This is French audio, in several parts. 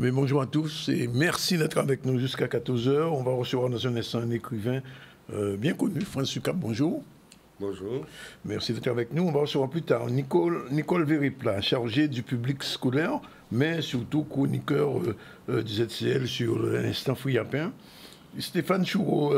Mais bonjour à tous et merci d'être avec nous jusqu'à 14 h. On va recevoir dans un instant un écrivain bien connu, François Cap. Bonjour. Bonjour. Merci d'être avec nous. On va recevoir plus tard Nicole Véripla, chargée du public scolaire, mais surtout chroniqueur du ZCL sur l'instant Fouillapin. Stéphane Choureau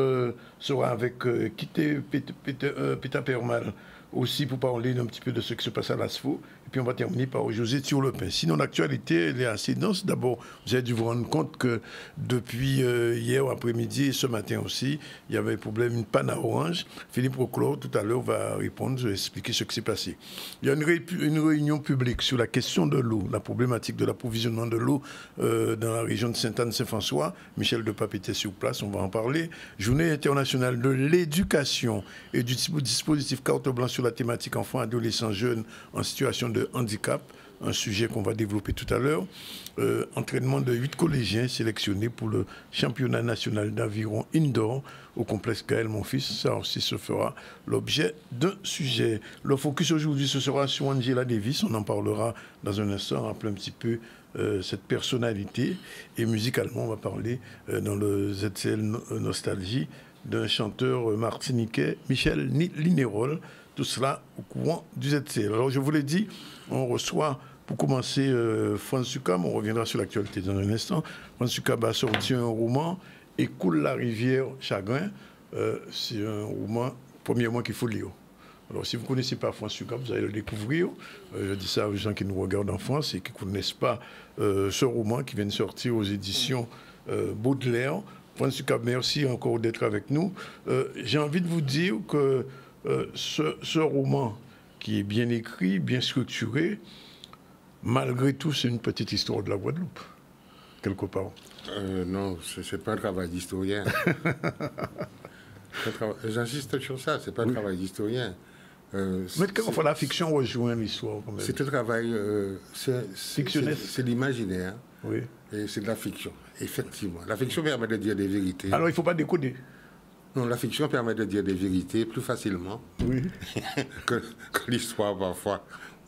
sera avec Kité Peter Permal aussi pour parler un petit peu de ce qui se passe à l'ASFO. Et puis on va terminer par José Turlepin. Sinon, l'actualité, elle est assez dense. D'abord, vous avez dû vous rendre compte que depuis hier après-midi et ce matin aussi, il y avait un problème, une panne à Orange. Philippe Roclor, tout à l'heure, va répondre, expliquer ce qui s'est passé. Il y a une réunion publique sur la question de l'eau, la problématique de l'approvisionnement de l'eau dans la région de Sainte-Anne-Saint-François. Michel Depape était sur place, on va en parler. Journée internationale de l'éducation et du dispositif carte blanche sur la thématique enfants, adolescents, jeunes en situation de handicap, un sujet qu'on va développer tout à l'heure. Entraînement de 8 collégiens sélectionnés pour le championnat national d'aviron indoor au complexe Gaël Monfils. Ça aussi se fera l'objet d'un sujet. Le focus aujourd'hui, ce sera sur Angela Davis. On en parlera dans un instant, rappeler un petit peu cette personnalité. Et musicalement, on va parler dans le ZCL Nostalgie d'un chanteur martiniquais, Michel Linerol. Tout cela au courant du ZCL. Alors, je vous l'ai dit, on reçoit, pour commencer, François Cap. On reviendra sur l'actualité dans un instant. François Cap a sorti un roman, « Écoule la rivière chagrin ». C'est un roman, premièrement, qu'il faut lire. Alors, si vous ne connaissez pas François Cap, vous allez le découvrir. Je dis ça aux gens qui nous regardent en France et qui ne connaissent pas ce roman qui vient de sortir aux éditions Baudelaire. François Cap, merci encore d'être avec nous. J'ai envie de vous dire que ce roman, qui est bien écrit, bien structuré, malgré tout, c'est une petite histoire de la Guadeloupe, quelque part. Non, ce n'est pas un travail d'historien. J'insiste sur ça, ce n'est pas un travail d'historien. Mais quelquefois, la fiction rejoint l'histoire. C'est un travail fictionnel. C'est l'imaginaire. Oui. Et c'est de la fiction, effectivement. La fiction permet de dire des vérités. Alors, il ne faut pas décoder. Non, la fiction permet de dire des vérités plus facilement que l'histoire parfois,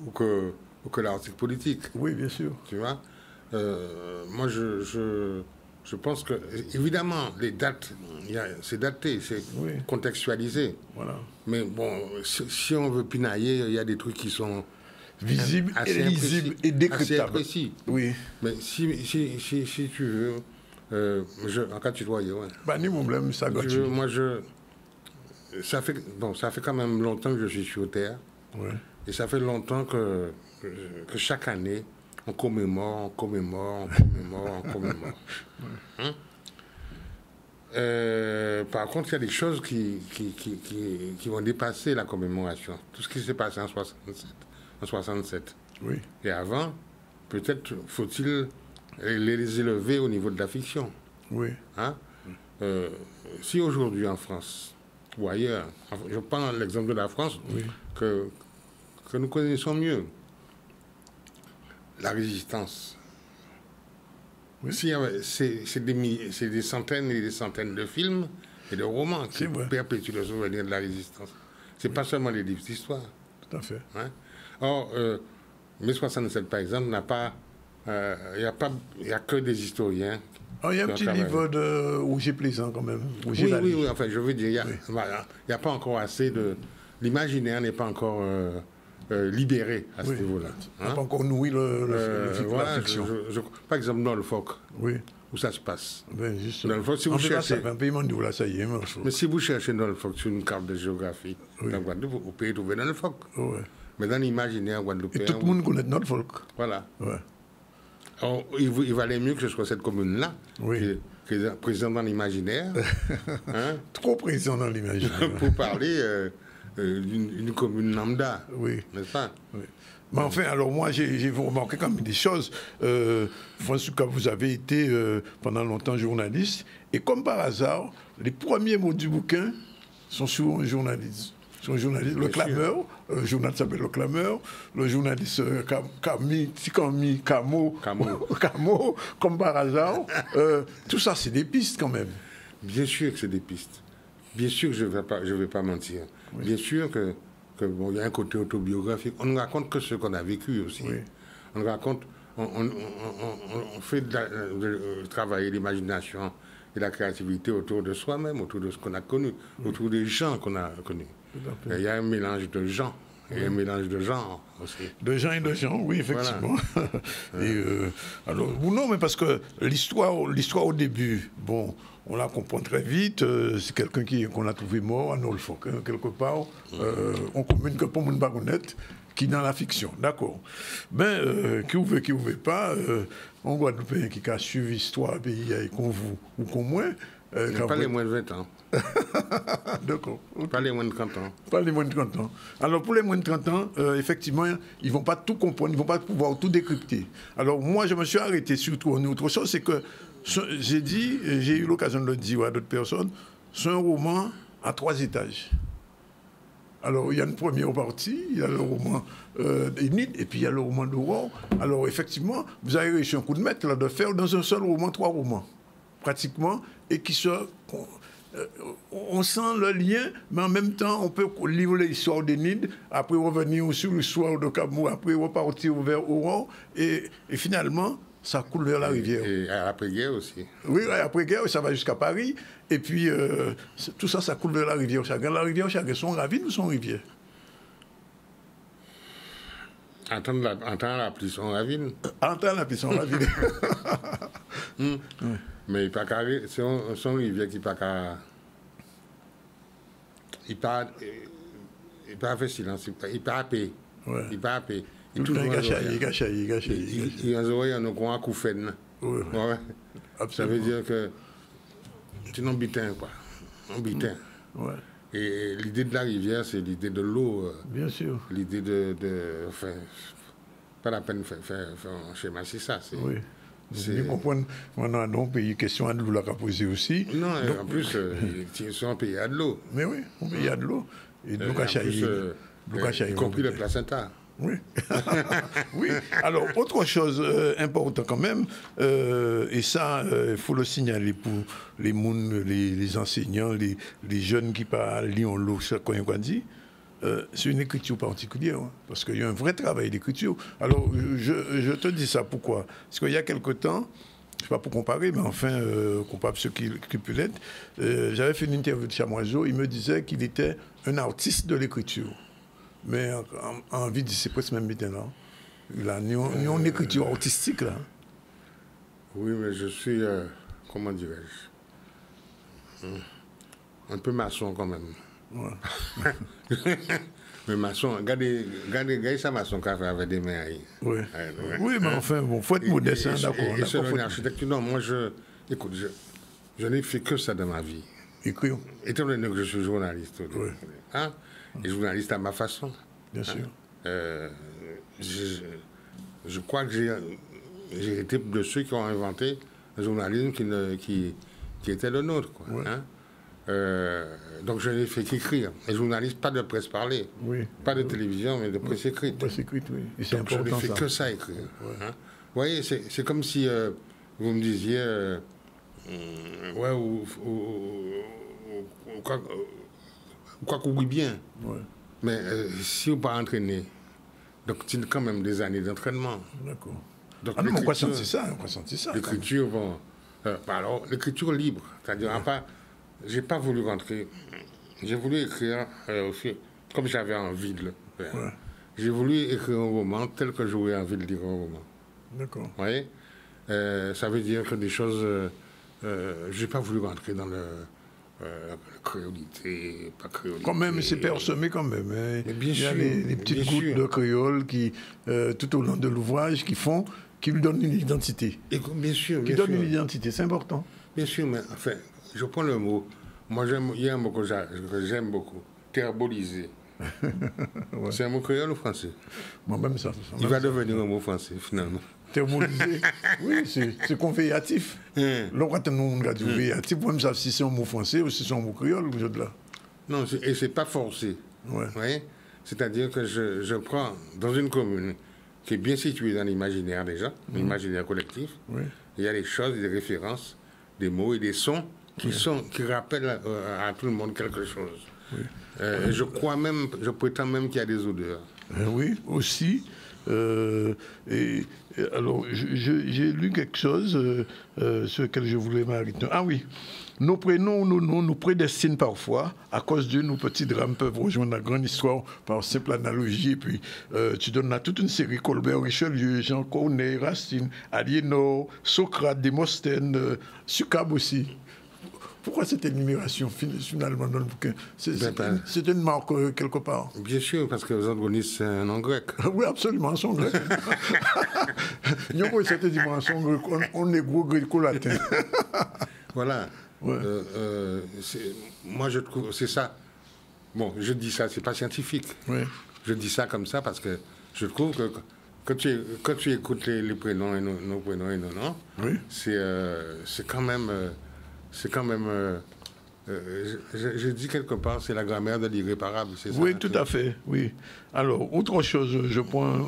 ou que l'article politique. Oui, bien sûr. Tu vois, moi, je pense que, évidemment, les dates, c'est daté, c'est contextualisé. Voilà. Mais bon, si on veut pinailler, il y a des trucs qui sont visibles, lisibles et décryptables. Assez précis. Oui. Mais si tu veux... en cas tu dois bah, ni problème, ça ça fait quand même longtemps que je suis sur Terre. Ouais. Et ça fait longtemps que chaque année, on commémore. Hein? Par contre, il y a des choses qui vont dépasser la commémoration. Tout ce qui s'est passé en 67. Oui. Et avant, peut-être faut-il les élever au niveau de la fiction. Oui. Hein? Si aujourd'hui en France ou ailleurs, je prends l'exemple de la France que nous connaissons mieux, la résistance. Oui. C'est des centaines et des centaines de films et de romans qui perpétuent le souvenir de la résistance. C'est pas seulement des livres d'histoire. Tout à fait. Hein? Or, mai 67, par exemple, n'a pas... Il n'y a que des historiens. Il y a un petit livre de Roger Plaisant quand même. Oui, enfin, je veux dire, il n'y a pas encore assez de... L'imaginaire n'est pas encore libéré à ce niveau-là. Il n'a pas encore nourri la fiction. Par exemple, Norfolk, où ça se passe. Ben, Norfolk, si vous cherchez... un pays mondial, là, ça y est. Mais si vous cherchez Norfolk sur une carte de géographie, vous pouvez trouver Norfolk. Mais dans l'imaginaire guadeloupéen... Et tout le monde connaît Norfolk. Voilà. Ouais. Alors, il valait mieux que ce soit cette commune-là, qui est présente dans l'imaginaire. Hein, trop présent dans l'imaginaire. pour parler d'une commune lambda. Oui. N'est-ce pas? Oui. Mais enfin, alors moi, j'ai remarqué quand même des choses. François, vous avez été pendant longtemps journaliste. Et comme par hasard, les premiers mots du bouquin sont sur un journaliste. Le Clameur, le journal s'appelle Le Clameur, le journaliste Camo, comme par hasard. Tout ça, c'est des pistes quand même. Bien sûr que c'est des pistes. Bien sûr que je ne vais pas mentir. Oui. Bien sûr que bon, y a un côté autobiographique. On ne raconte que ce qu'on a vécu aussi. Oui. On raconte on fait travailler l'imagination et la créativité autour de soi-même, autour de ce qu'on a connu, autour des gens qu'on a connus. Il y a un mélange de gens et un mélange de genres aussi. De gens et de gens, oui, effectivement. Voilà. Et, alors, non, mais parce que l'histoire au début, bon, on la comprend très vite. C'est quelqu'un qu'on a trouvé mort à Norfolk, hein, quelque part. On communique pour mon baronette qui est dans la fiction, d'accord. Mais qui ouvre pas, on Guadeloupéen qui a suivi l'histoire pays qu'on vous ou qu'on moins. Pas les moins de 20 ans. D'accord. Okay. Pas les moins de 30 ans. Pas les moins de 30 ans. Alors pour les moins de 30 ans, effectivement, ils ne vont pas tout comprendre, ils ne vont pas pouvoir tout décrypter. Alors moi, je me suis arrêté surtout en autre chose, c'est que j'ai eu l'occasion de le dire à d'autres personnes, c'est un roman à 3 étages. Alors, il y a une première partie, il y a le roman Enid, et puis il y a le roman d'Aurore. Alors, effectivement, vous avez réussi un coup de maître là, de faire dans un seul roman 3 romans, pratiquement, et qui se... on sent le lien, mais en même temps, on peut lire l'histoire d'Enid, après revenir sur l'histoire de Camus, après repartir vers Aurore, et finalement... ça coule vers la rivière. Et à l'après-guerre aussi. Oui, après-guerre, ça va jusqu'à Paris. Et puis, tout ça, ça coule vers la rivière Chagrin. La rivière Chagrin, son ravine ou son rivière? Entendre la pluie, son ravine. Entendre la pluie, son ravine. Mais il pas carré, son rivière qui pas carré. Il pas fait silence, il pas appelé. Il pas appelé. Il tout le temps gâché. Il y a un coup fait. Ça veut dire que c'est un bitin, quoi. Un bitin. Ouais. Et l'idée de la rivière, c'est l'idée de l'eau. Bien sûr. L'idée enfin, pas la peine de faire un schéma, c'est ça. Oui. Vous comprenez, on a un pays question à de l'eau à poser aussi. Non, donc, en plus, c'est un pays à de l'eau. Mais oui, un pays à de l'eau. Et de l'eau y compris le placenta. Oui. Oui. Alors, autre chose importante quand même, et ça, il faut le signaler pour les enseignants, les jeunes qui parlent, lire l'eau, qu'on dit, c'est une écriture particulière, hein, parce qu'il y a un vrai travail d'écriture. Alors, je te dis ça pourquoi? Parce qu'il y a quelque temps, je ne sais pas pour comparer, mais enfin, comparable ceux qui peut l'être, j'avais fait une interview de Chamoiseau, il me disait qu'il était un artiste de l'écriture. Mais en vie, c'est presque même bien là. Il a une écriture artistique là. Oui, mais je suis, comment dirais-je, un peu maçon quand même. Ouais. Mais maçon, regardez ça maçon qui a fait avec des mains. Oui. Oui, mais enfin, bon, faut être modeste, hein, d'accord. Et selon l'architecture, non, moi écoute, je n'ai fait que ça dans ma vie. Écrire. Étant donné que je suis journaliste. Oui. Hein? Et journaliste à ma façon. Bien sûr. Je crois que j'ai été de ceux qui ont inventé un journalisme qui était le nôtre. Quoi, ouais. Hein? Donc je n'ai fait qu'écrire. Et journaliste, pas de presse parlée. Oui. Pas de télévision, mais de presse écrite. Presse écrite, oui. Et c'est donc important, je n'ai fait que ça écrire. Ouais. Hein? Vous voyez, c'est comme si vous me disiez... ouais, ou quoi qu'on oui bien. Ouais. Mais si on pas entraîné, donc c'est quand même des années d'entraînement. D'accord. Donc ah non, on va sentir ça. L'écriture, bon, alors l'écriture libre, c'est-à-dire, enfin, j'ai pas voulu rentrer. J'ai voulu écrire aussi, comme j'avais envie de le faire. Ouais. J'ai voulu écrire un roman tel que j'aurais envie de lire un roman. D'accord. Vous voyez, ça veut dire que des choses, j'ai pas voulu rentrer dans le créolité, pas créolité. Quand même, c'est parsemé quand même. Hein. Mais bien il y a les petites gouttes de créole qui, tout au long de l'ouvrage, qui lui donnent une identité. Et, bien sûr. Qui donne une identité, c'est important. Bien sûr, mais enfin, je prends le mot. Moi, il y a un mot que j'aime beaucoup, terboliser. Ouais. C'est un mot créole ou français? Moi-même, ça. Il va devenir un mot français, finalement. Terboliser, oui, c'est convéatif. Là, quand on a dit convéatif, vous même ça si c'est un mot français ou si c'est un mot créole, vous êtes là. Non, et c'est pas forcé. Ouais. Vous voyez? C'est-à-dire que je prends dans une commune qui est bien située dans l'imaginaire déjà, l'imaginaire collectif. Oui. Il y a des choses, des références, des mots et des sons qui rappellent à tout le monde quelque chose. Et je prétends même qu'il y a des odeurs. Oui, aussi. Alors, j'ai lu quelque chose sur lequel je voulais m'arrêter. Ah oui, nos prénoms, nos noms nous prédestinent parfois. À cause d'eux, nos petits drames peuvent rejoindre la grande histoire par simple analogie. Et puis, tu donnes là toute une série: Colbert, Richelieu, Jean Cornet, Racine, Aliénor, Socrate, Démosthène, Succab aussi. Pourquoi cette énumération finalement dans le bouquin? C'est une marque quelque part. Bien sûr, parce que les antagonistes, c'est un nom grec. Oui, absolument, un son grec. Nous avons cette dimension grec, on est gros gréco-latin. Voilà. Ouais. Moi, je trouve, c'est ça. Bon, je dis ça, c'est pas scientifique. Oui. Je dis ça comme ça parce que je trouve que quand tu écoutes les prénoms et nos prénoms et nos noms, Oui. c'est quand même... je dis quelque part, c'est la grammaire de l'irréparable. Oui, tout à fait, oui. Alors, autre chose, je prends...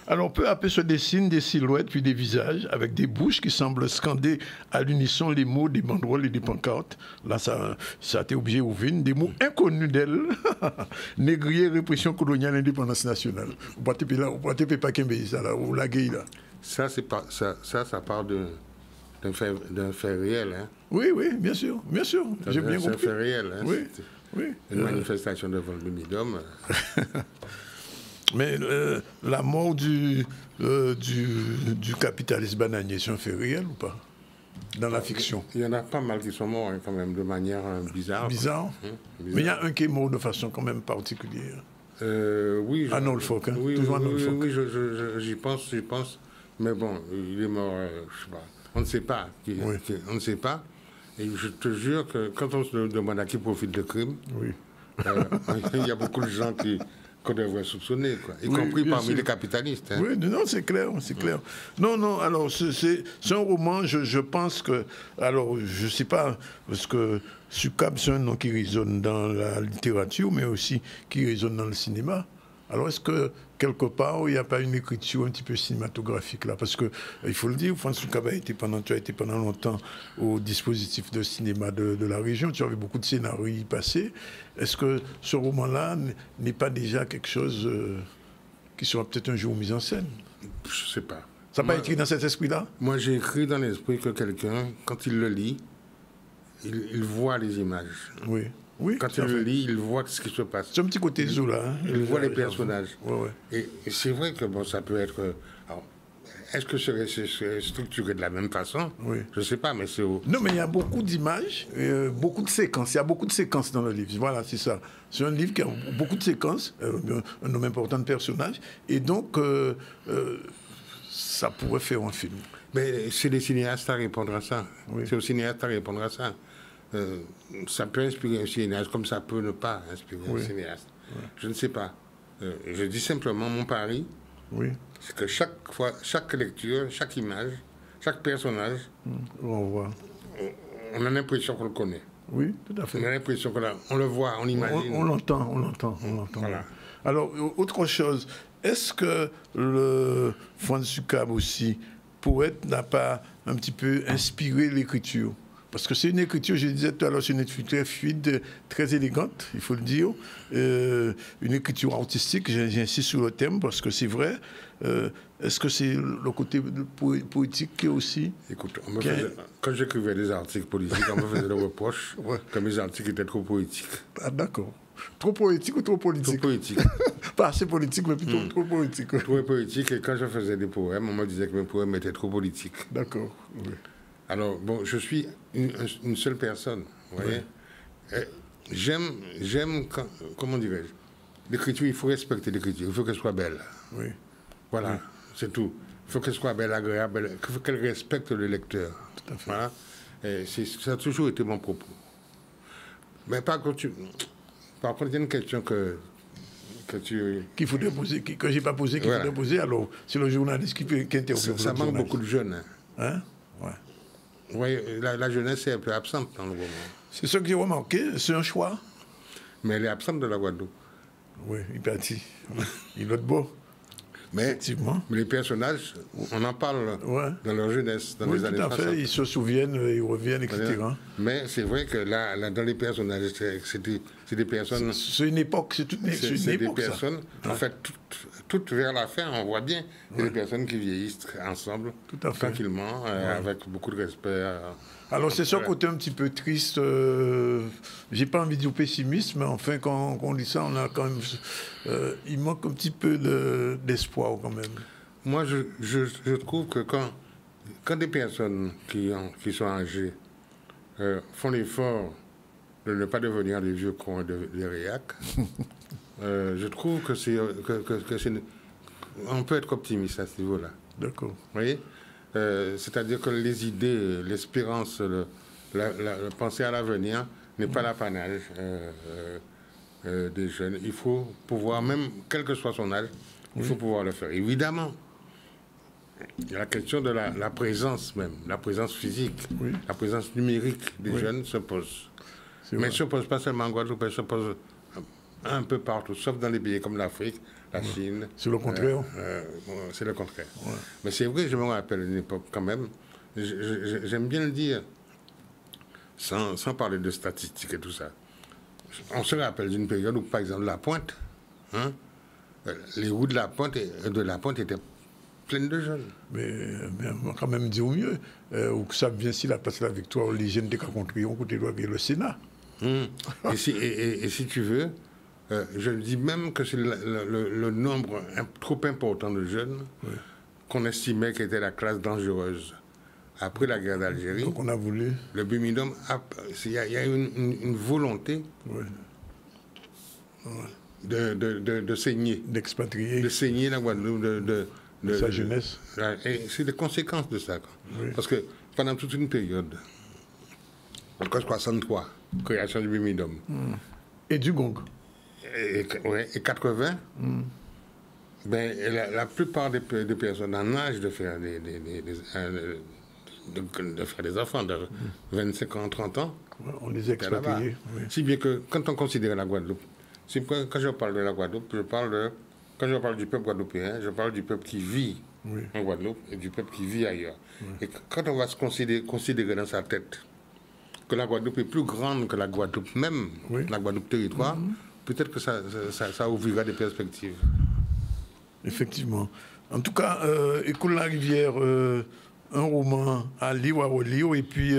Alors, peu à peu se dessinent des silhouettes puis des visages avec des bouches qui semblent scander à l'unisson les mots des banderoles et des pancartes. Là, ça a été obligé ouvrir des mots inconnus d'elle. Négrier, répression coloniale, indépendance nationale. Vous ne pouvez pas qu'un pays, ça, là, ou la gueule, là. Ça part d'un fait réel. Hein. Oui, bien sûr. J'ai bien compris. C'est un fait réel. Hein. Oui. Une manifestation devant le Lumidum. Mais la mort du capitaliste bananier, c'est un fait réel ou pas? Dans la fiction. Il y en a pas mal qui sont morts, hein, quand même, de manière bizarre. Bizarre. Mais il y a un qui est mort de façon quand même particulière. Oui. À Norfolk, hein? Oui, Toujours à Norfolk. Oui, j'y pense. Mais bon, il est mort, je sais pas. On ne sait pas. On ne sait pas. Et je te jure que quand on se demande à qui profite le crime, il y a beaucoup de gens qu'on devrait soupçonner, quoi, y compris parmi les capitalistes. Hein. Oui, non, c'est clair. Non, alors c'est un roman, je pense que... Alors, je ne sais pas, parce que Succab, c'est un nom qui résonne dans la littérature, mais aussi qui résonne dans le cinéma. Alors, est-ce que, quelque part, il n'y a pas une écriture un petit peu cinématographique là? Parce que, il faut le dire, Franz Succab tu as été pendant longtemps au dispositif de cinéma de la région, tu avais beaucoup de scénarios passés. Est-ce que ce roman-là n'est pas déjà quelque chose qui sera peut-être un jour mis en scène? Je ne sais pas. Ça n'a pas écrit dans cet esprit-là? Moi, j'ai écrit dans l'esprit que quelqu'un, quand il le lit, il voit les images. Oui, quand il le lit, il voit ce qui se passe. C'est un petit côté Zola. Hein, il voit les personnages. Ouais. Et c'est vrai que bon, ça peut être... est-ce que c'est structuré de la même façon? Oui. Je ne sais pas, mais c'est... Non, mais il y a beaucoup d'images, beaucoup de séquences. Il y a beaucoup de séquences dans le livre. Voilà, c'est ça. C'est un livre qui a beaucoup de séquences, un nombre important de personnages. Et donc, ça pourrait faire un film. Mais c'est les cinéastes à répondre à ça. Oui. C'est aux cinéastes à répondre à ça. Ça peut inspirer un cinéaste comme ça peut ne pas inspirer un cinéaste. Je ne sais pas. Je dis simplement, mon pari, c'est que chaque lecture, chaque image, chaque personnage, on a l'impression qu'on le connaît. Oui, tout à fait. On a l'impression qu'on le voit, on imagine. On l'entend. Voilà. Alors, autre chose, est-ce que le Franz Succab aussi, poète, n'a pas un petit peu inspiré l'écriture? Parce que c'est une écriture, je disais tout à l'heure, c'est une écriture très fluide, très élégante, il faut le dire. Une écriture artistique, j'insiste sur le thème, parce que c'est vrai. Est-ce que c'est le côté poétique qui est aussi? Écoute, quand j'écrivais des articles politiques, on me faisait des reproches que mes articles étaient trop poétiques. Ah, d'accord. Trop poétique ou trop politique? Trop poétique. Pas assez politique, mais plutôt trop poétique. Trop poétique, et quand je faisais des poèmes, on me disait que mes poèmes étaient trop politiques. D'accord, oui. Alors, bon, je suis une seule personne, vous voyez. J'aime, comment dirais-je, l'écriture, il faut respecter l'écriture, il faut qu'elle soit belle. Oui. Voilà, c'est tout. Il faut qu'elle soit belle, agréable, il faut qu'elle respecte le lecteur. Tout à fait. Voilà. Et ça a toujours été mon propos. Mais par contre, il y a une question qu'il faudrait poser, que je n'ai pas posé, qu'il faudrait poser, alors c'est le journaliste qui intervient. Ça manque beaucoup de jeunes. Hein? Ouais. Oui, la jeunesse est un peu absente dans le roman. C'est ce que j'ai remarqué, c'est un choix. Mais elle est absente de la Guadeloupe. Oui, il est parti. Il est beau. Mais, effectivement. Mais les personnages, on en parle dans leur jeunesse, dans les années 60. Tout à fait, ils se souviennent, ils reviennent, etc. Mais c'est vrai que là, dans les personnages, c'était c'est des personnes... C'est une époque, c'est une C'est des époque, ça. personnes, en fait, toutes vers la fin, on voit bien, il y a des personnes qui vieillissent ensemble, Tout à fait. tranquillement, avec beaucoup de respect. Alors, c'est sûr côté un petit peu triste. J'ai pas envie de dire pessimiste, mais enfin, quand on dit ça, on a quand même. Il manque un petit peu d'espoir quand même. Moi, je trouve que quand des personnes qui sont âgées font l'effort de ne pas devenir des vieux cons et des réacs, je trouve que on peut être optimiste à ce niveau-là. D'accord. Vous voyez, c'est-à-dire que les idées, l'espérance, la pensée à l'avenir n'est pas l'apanage des jeunes. Il faut pouvoir, même quel que soit son âge, il faut pouvoir le faire. Évidemment, il y a la question de la présence même, la présence physique, la présence numérique des jeunes se pose. Mais elle ne se pose pas seulement en Guadeloupe, elle se pose un peu partout, sauf dans les pays comme l'Afrique, la Chine. C'est le contraire. C'est le contraire. Mais c'est vrai, je me rappelle une époque quand même, j'aime bien le dire, sans parler de statistiques et tout ça. On se rappelle d'une période où, par exemple, la Pointe, les rues de la Pointe étaient pleines de jeunes. Mais on va quand même dire au mieux, ou que ça vient si la place de la Victoire, les jeunes des rencontrés, on côté le Sénat. Et si tu veux, je dis même que c'est le nombre trop important de jeunes qu'on estimait qu'était la classe dangereuse. Après la guerre d'Algérie, Donc on a voulu. le Bumidum, il y a une volonté de saigner. D'expatrier. De saigner la Guadeloupe de sa jeunesse. Et c'est des conséquences de ça. Parce que pendant toute une période, en 1963, création du Bumidum. Et du gong. Et 80, ben, la plupart des personnes en âge de faire des enfants de 25 ans, 30 ans, on les a expatriés. Si bien que quand on considère la Guadeloupe, quand je parle de la Guadeloupe, quand je parle du peuple guadeloupéen, je parle du peuple qui vit en Guadeloupe et du peuple qui vit ailleurs. Et quand on va se considérer dans sa tête que la Guadeloupe est plus grande que la Guadeloupe même, la Guadeloupe territoire, peut-être que ça ouvrira des perspectives. Effectivement. En tout cas, Écoule la rivière, un roman à lire ou à relire et puis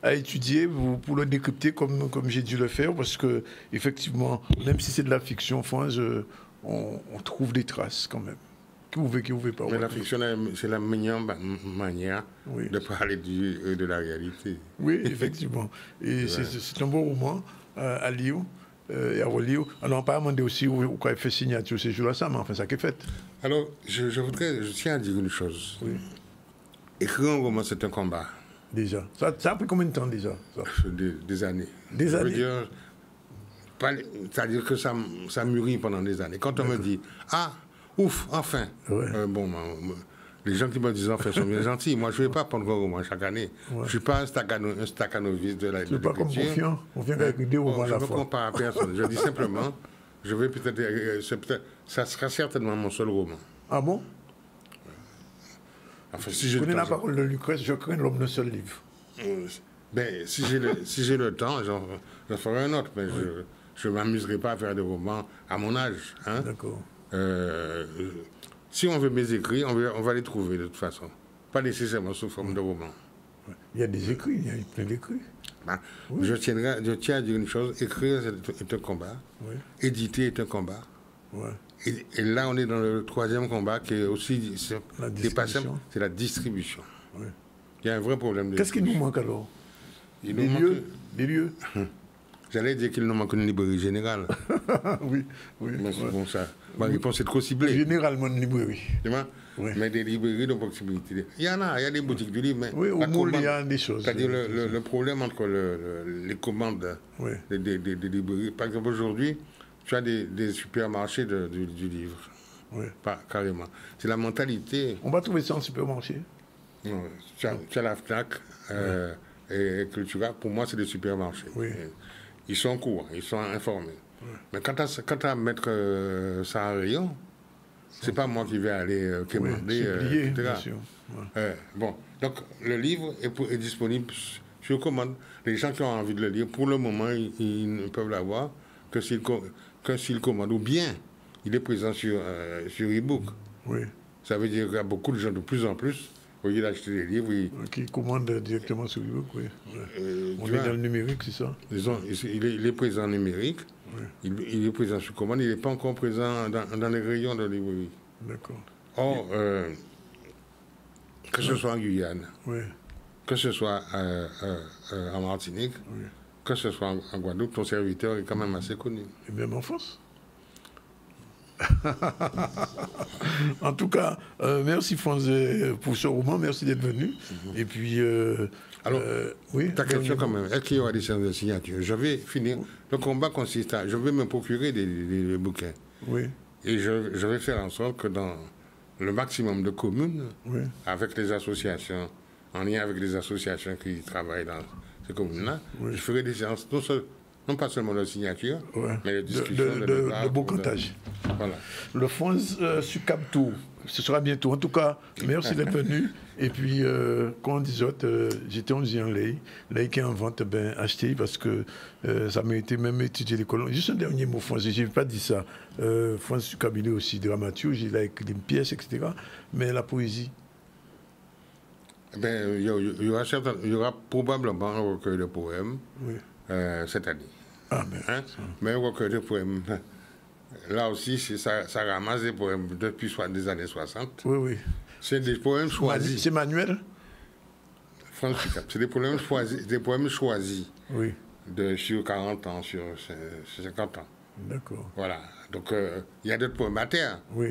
à étudier pour le décrypter comme j'ai dû le faire parce que effectivement, même si c'est de la fiction, on trouve des traces quand même. Qui vous veut pas. Mais la fiction, c'est la meilleure manière de parler de la réalité. Oui, effectivement. Et c'est un bon roman à lire. Et à relire. Alors, on peut demander aussi où il fait signature ces jours-là, ça, mais enfin, ça qui est fait. Alors, je tiens à dire une chose. Écrire un roman, c'est un combat. Déjà. Ça a pris combien de temps déjà ça? Des années. Des années. C'est-à-dire que ça mûrit pendant des années. Quand on me dit, ouf, enfin. Les gens qui me disent enfin sont bien gentils. Moi, je ne vais pas prendre un roman chaque année. Je ne suis pas un staccanoviste de la lecture. Tu n'es pas comme confiant. On vient avec des romans à la fois. Je ne me compare à personne. Je dis simplement, ça sera certainement mon seul roman. Ah bon? Enfin, je connais la parole de Lucrèce, je crains l'homme d'un seul livre. Si j'ai le temps, j'en ferai un autre, mais je ne m'amuserai pas à faire des romans à mon âge. Hein? D'accord. Si on veut mes écrits, on va les trouver de toute façon. Pas nécessairement sous forme de roman. Il y a des écrits, il y a plein d'écrits. Je tiens à dire une chose, écrire est un combat, éditer est un combat. Et là, on est dans le troisième combat qui est aussi c'est la distribution. Il y a un vrai problème de Qu'est-ce qui nous manque alors? Des lieux J'allais dire qu'il nous manque une librairie générale. Oui. Mais bon, ça. Ma réponse est trop ciblée. Généralement, une librairie. Mais des librairies de proximité. Il y a des boutiques du livre, mais. Oui, au moins, il y a des choses. C'est-à-dire le problème entre les commandes des librairies. Par exemple, aujourd'hui, tu as des supermarchés du livre. Pas carrément. C'est la mentalité. On va trouver ça en supermarché. Non, tu as la FNAC et Cultura. Pour moi, c'est des supermarchés. Ils sont courts, ils sont informés. Mais quand tu as à mettre ça en rayon, c'est pas moi qui vais aller commander, etc. Bien sûr. Bon, donc le livre est disponible sur commande. Les gens qui ont envie de le lire, pour le moment, ils ne peuvent l'avoir que s'il commande, ou bien il est présent sur e-book. Oui. Ça veut dire qu'il y a beaucoup de gens de plus en plus, au lieu d'acheter des livres, qui commandent directement sur e-book, oui. On est dans le numérique, c'est ça? Disons, il est présent en numérique, oui. Il est présent sur commande, il n'est pas encore présent dans les rayons de librairie. D'accord. Or, que ce soit en Guyane, oui. Que ce soit en Martinique, oui. Que ce soit en Guadeloupe, ton serviteur est quand même assez connu. Et même en France. En tout cas, merci Franzé pour ce roman, merci d'être venu. Et puis, alors, oui, ta question quand même, est-ce qu'il y aura des séances de signature? Je vais finir. Le combat consiste à, je vais me procurer des bouquins. Oui. Et je vais faire en sorte que dans le maximum de communes, oui. Avec les associations, en lien avec les associations qui travaillent dans ces communes-là, oui. Je ferai des séances, non pas seulement de signature, ouais. Mais de discussion de bocantage. Voilà. Le fonds sur Cap-Tour, ce sera bientôt. En tout cas, merci d'être venu. Et puis, quand on dit j'étais en disant les qui en vente, acheter parce que ça m'a été même étudié l'école. Juste un dernier mot, Fonz, je n'ai pas dit ça. Fonz sur Kabylie aussi, dramaturge, il a écrit des pièces, etc. Mais la poésie. Il y aura probablement un recueil de poèmes cette année. Ah, mais un recueil de poèmes. Là aussi, ça ramasse des poèmes depuis des années 60. Oui, oui. C'est des poèmes choisis. C'est manuel? C'est des poèmes choisis. Oui. Sur 40 ans, sur 50 ans. D'accord. Voilà. Donc, il y a d'autres poèmes à terre. Oui.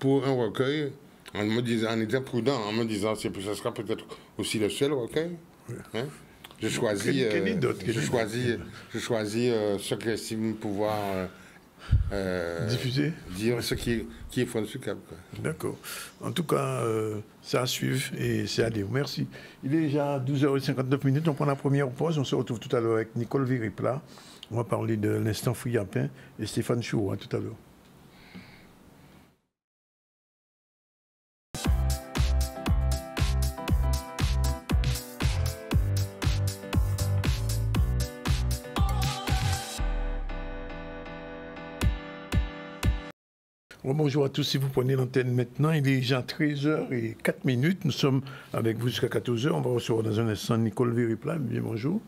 Pour un recueil, on était prudent en me disant que ça sera peut-être aussi le seul recueil. Oui. Hein? Je choisis ce que j'estime pouvoir diffuser, dire ce qui est fond sur Cap. D'accord. En tout cas, c'est à suivre et c'est à dire. Merci. Il est déjà 12h59. On prend la première pause. On se retrouve tout à l'heure avec Nicole Viripla. On va parler de l'instant Fouillapin et Stéphane Chou, tout à l'heure. Bonjour à tous, si vous prenez l'antenne maintenant, il est déjà 13h04. Nous sommes avec vous jusqu'à 14h. On va recevoir dans un instant Nicole Viripla. Bien bonjour.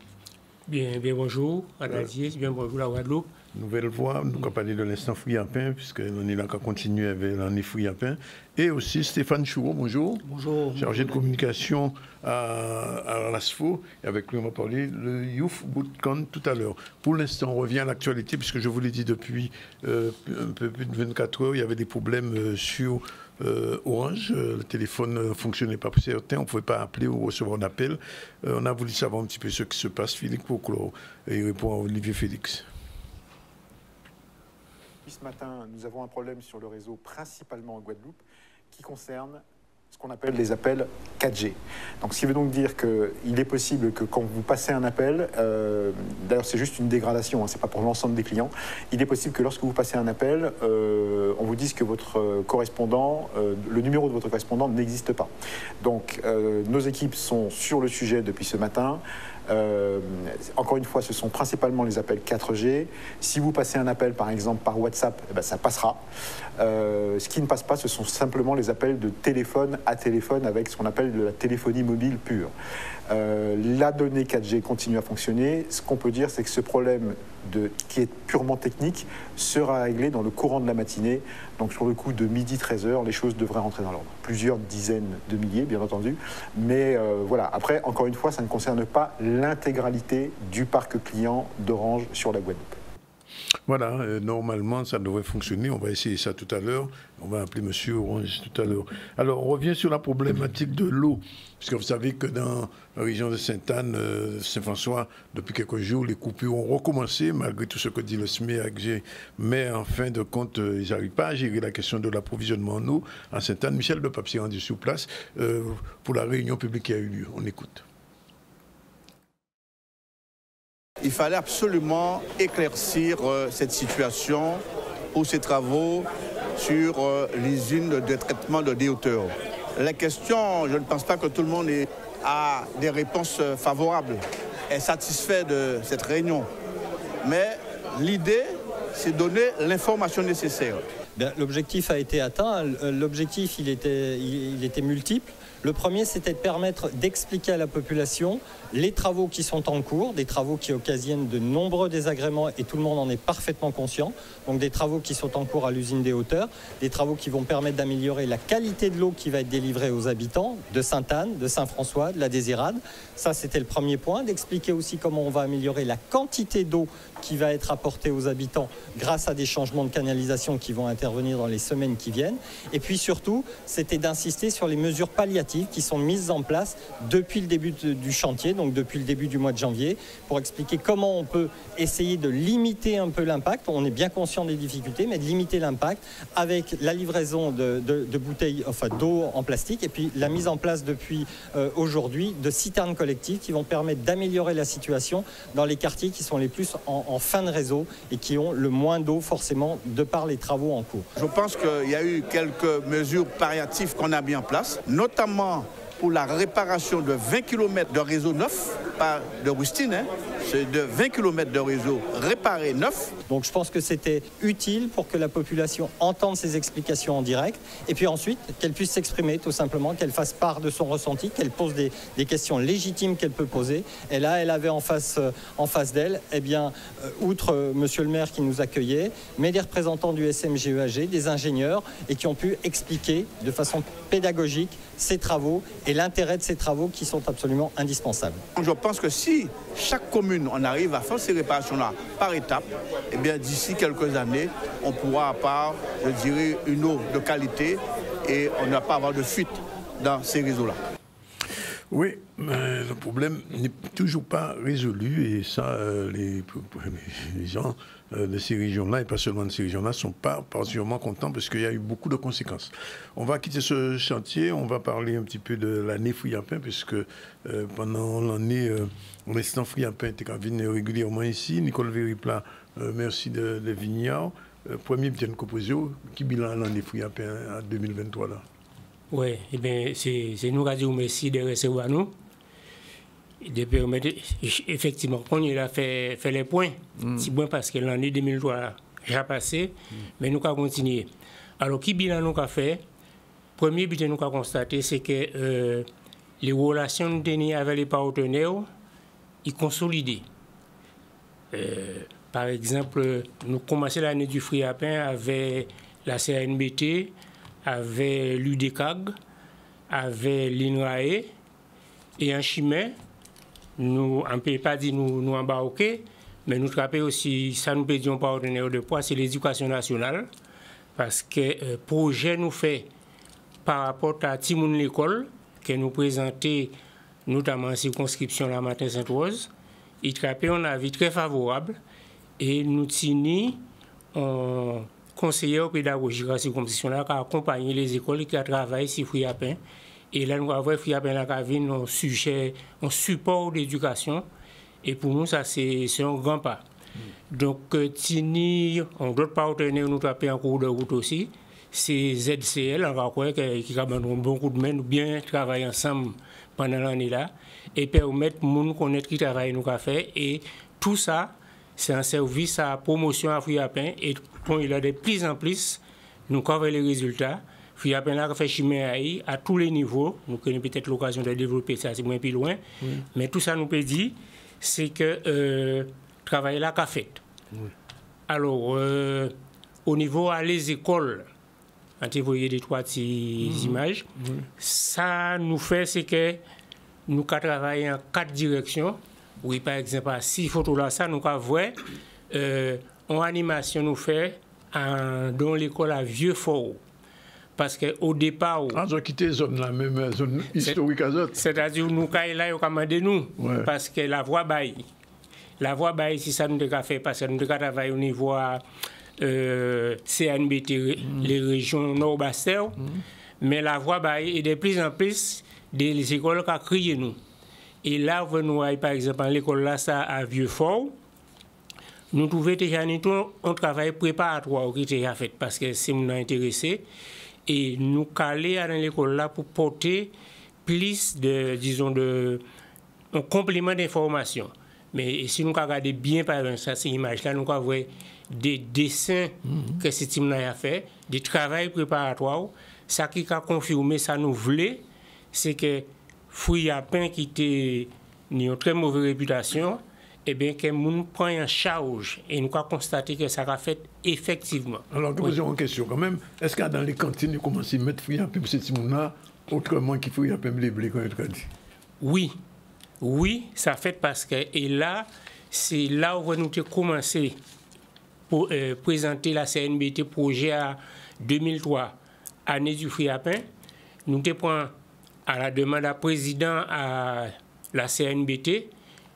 Bien bonjour à Nazier, bien bonjour à Guadeloupe. Nouvelle voix, nous allons parler de l'instant Fouillapin, puisqu'on est là qu'à continuer avec l'année Fouillapin. Et aussi Stéphane Choureau, bonjour. Bonjour. Chargé de communication à l'ASFO. Et avec lui, on va parler le Youth Bootcamp tout à l'heure. Pour l'instant, on revient à l'actualité, puisque je vous l'ai dit depuis un peu plus de 24 heures, il y avait des problèmes sur Orange. Le téléphone ne fonctionnait pas pour certains, on ne pouvait pas appeler ou recevoir un appel. On a voulu savoir un petit peu ce qui se passe. Philippe Poclo, et il répond à Olivier Félix. Ce matin, nous avons un problème sur le réseau, principalement en Guadeloupe, qui concerne ce qu'on appelle les appels 4G. Donc, ce qui veut donc dire qu'il est possible que quand vous passez un appel, d'ailleurs c'est juste une dégradation, ce n'est pas pour l'ensemble des clients, il est possible que lorsque vous passez un appel, on vous dise que votre correspondant, le numéro de votre correspondant n'existe pas. Donc, nos équipes sont sur le sujet depuis ce matin. Encore une fois, ce sont principalement les appels 4G. Si vous passez un appel, par exemple, par WhatsApp, ça passera. Ce qui ne passe pas, ce sont simplement les appels de téléphone à téléphone avec ce qu'on appelle de la téléphonie mobile pure. La donnée 4G continue à fonctionner. Ce qu'on peut dire, c'est que ce problème qui est purement technique sera réglé dans le courant de la matinée. Donc sur le coup de midi 13h, les choses devraient rentrer dans l'ordre. Plusieurs dizaines de milliers, bien entendu. Mais voilà, après, encore une fois, ça ne concerne pas l'intégralité du parc client d'Orange sur la Guadeloupe. Voilà, normalement, ça devrait fonctionner. On va essayer ça tout à l'heure. On va appeler Monsieur Orange tout à l'heure. Alors, on revient sur la problématique de l'eau. Parce que vous savez que dans la région de Sainte-Anne, Saint-François, depuis quelques jours, les coupures ont recommencé, malgré tout ce que dit le SMEAG. Mais en fin de compte, ils n'arrivent pas à gérer la question de l'approvisionnement en eau à Sainte-Anne. Michel de Pape s'est rendu sur place pour la réunion publique qui a eu lieu. On écoute. Il fallait absolument éclaircir cette situation pour ces travaux sur l'usine de traitement de déhauteur. La question, je ne pense pas que tout le monde a des réponses favorables, est satisfait de cette réunion. Mais l'idée, c'est donner l'information nécessaire. L'objectif a été atteint. L'objectif, il était multiple. Le premier, c'était de permettre d'expliquer à la population les travaux qui sont en cours, des travaux qui occasionnent de nombreux désagréments et tout le monde en est parfaitement conscient. Donc des travaux qui sont en cours à l'usine des Hauteurs, des travaux qui vont permettre d'améliorer la qualité de l'eau qui va être délivrée aux habitants de Sainte-Anne, de Saint-François, de la Désirade. Ça, c'était le premier point, d'expliquer aussi comment on va améliorer la quantité d'eau qui va être apportée aux habitants grâce à des changements de canalisation qui vont intervenir dans les semaines qui viennent. Et puis surtout, c'était d'insister sur les mesures palliatives qui sont mises en place depuis le début du chantier, donc depuis le début du mois de janvier, pour expliquer comment on peut essayer de limiter un peu l'impact. On est bien conscient des difficultés, mais de limiter l'impact avec la livraison de bouteilles, enfin d'eau en plastique, et puis la mise en place depuis aujourd'hui de citernes collectives qui vont permettre d'améliorer la situation dans les quartiers qui sont les plus en fin de réseau et qui ont le moins d'eau forcément de par les travaux en cours. Je pense qu'il y a eu quelques mesures palliatives qu'on a mis en place, notamment pour la réparation de 20 km de réseau neuf, pas de rustine, hein. C'est de 20 km de réseau réparé neuf. Donc je pense que c'était utile pour que la population entende ces explications en direct et puis ensuite qu'elle puisse s'exprimer tout simplement, qu'elle fasse part de son ressenti, qu'elle pose des questions légitimes qu'elle peut poser. Et là, elle avait en face d'elle, eh bien, outre monsieur le maire qui nous accueillait, mais des représentants du SMGEAG, des ingénieurs et qui ont pu expliquer de façon pédagogique ces travaux et l'intérêt de ces travaux qui sont absolument indispensables. Je pense que si chaque commune on arrive à faire ces réparations-là par étapes, eh bien d'ici quelques années, on pourra avoir, je dirais, une eau de qualité et on ne va pas avoir de fuite dans ces réseaux-là. Oui, mais le problème n'est toujours pas résolu et ça, les gens de ces régions-là, et pas seulement de ces régions-là, ne sont pas particulièrement contents parce qu'il y a eu beaucoup de conséquences. On va quitter ce chantier, on va parler un petit peu de l'année Friapin, puisque pendant l'année, l'instant Friapin était régulièrement ici. Nicole Véripla, merci de Vignard. Premier bien composé, qui bilan l'année Friapin en 2023 là? Oui, eh bien, c'est nous qui disons merci de recevoir nous. De permettre, effectivement, qu'on a fait les points. C'est bon parce que l'année 2003 a déjà passé, mais nous avons continué. Alors, qui bilan nous avons fait? Premier but que nous avons constaté, c'est que les relations nous tenaient avec les partenaires, ils consolident. Par exemple, nous commençons l'année du Friapin avec la CNBT, avec l'UDECAG, avec l'INRAE et en Chimay. Nous, on ne peut pas dire nous embarquer, mais nous trappons aussi, ça nous pédions partenaire de poids, c'est l'éducation nationale, parce que projet nous fait par rapport à Timoun l'école, que nous présentons notamment en circonscription la Matin Sainte-Rose, il trappait un avis très favorable et nous tenons en conseiller pédagogique à la circonscription là qui a accompagné les écoles qui a travaillé sur Friapin. Et là, nous avons Friapin là qui a vu un sujet, un support d'éducation. Et pour nous, ça, c'est un grand pas. Donc, Tini, d'autres partenaires nous tapent en cours de route aussi. C'est ZCL, qui a un bon coup de main, nous bien travailler ensemble pendant l'année là. Et permettre aux gens connaître qui travaille nous a fait. Et tout ça, c'est un service à promotion à Friapin. Et quand il a de plus en plus, nous avons les résultats. Friapin a fait Chimay à tous les niveaux. Nous avons peut-être l'occasion de développer ça, c'est moins plus loin. Mais tout ça nous peut dire, c'est que travail là qu'a fait. Alors, au niveau à les écoles, quand vous voyez des trois petites images, ça nous fait, c'est que nous avons travaillé en 4 directions. Oui, par exemple, à 6 photos là, ça, nous avons vu en animation, nous fait dans l'école à Vieux-Fort. Parce qu'au départ. Ah, ils ont quitté la zone, la même zone historique à Zot. C'est-à-dire, nous, quand il a commandé nous, parce que la voie baille. La voie baille, si ça nous a fait, parce que nous avons travaillé au niveau CNBT, les régions nord-basses, mais la voie baille est de plus en plus des écoles qui ont crié nous. Et là, nous voyons par exemple l'école là, ça à Vieux-Fort, nous trouvons déjà un travail préparatoire qui était fait parce que c'est nous intéressé. Et nous caler dans l'école là pour porter plus de, disons, un complément d'information. Mais si nous regardons bien, par exemple, cette image-là, nous voyons des dessins que ce team a fait, des travaux préparatoires. Ça qui a confirmé, ça nous voulait, c'est que Fruit à pain qui était une très mauvaise réputation, eh bien, que nous prend en charge et nous avons constaté que ça a fait effectivement. Alors, je pose une question quand même. Est-ce que dans les cantines, vous commencez à mettre fruits à pain pour ces team-là, autrement qu'il fruits à pain blé, comme tu as dit? Oui. Oui, ça fait parce que, et là, c'est là où nous avons commencé pour présenter la CNBT projet à 2003, année du fruit à pain. Nous avons pris à la demande à président à la CNBT,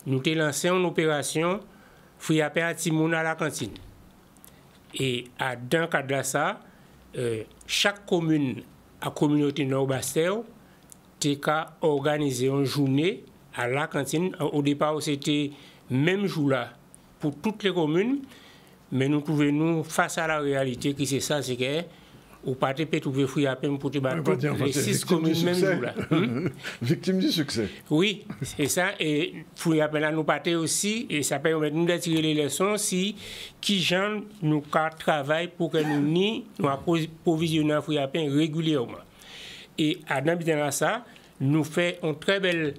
nous avons lancé une opération fruit à pain à Timoun à la cantine. Et dans le cadre de ça, chaque commune à communauté Nord-Bastel a organisé une journée à la cantine. Au départ, c'était même jour-là pour toutes les communes, mais nous trouvons face à la réalité qui c'est ça, c'est que ou pas peut trouver fruit à peine pour te battre les 6 communes même jour-là. Victime du succès. Oui, c'est ça. Et fruit à peine nous partons aussi, et ça permet nous de tirer les leçons si qui gens nous travaillent pour que nous approvisionnons fruit à peine régulièrement. Et à dans ça, nous faisons une très belle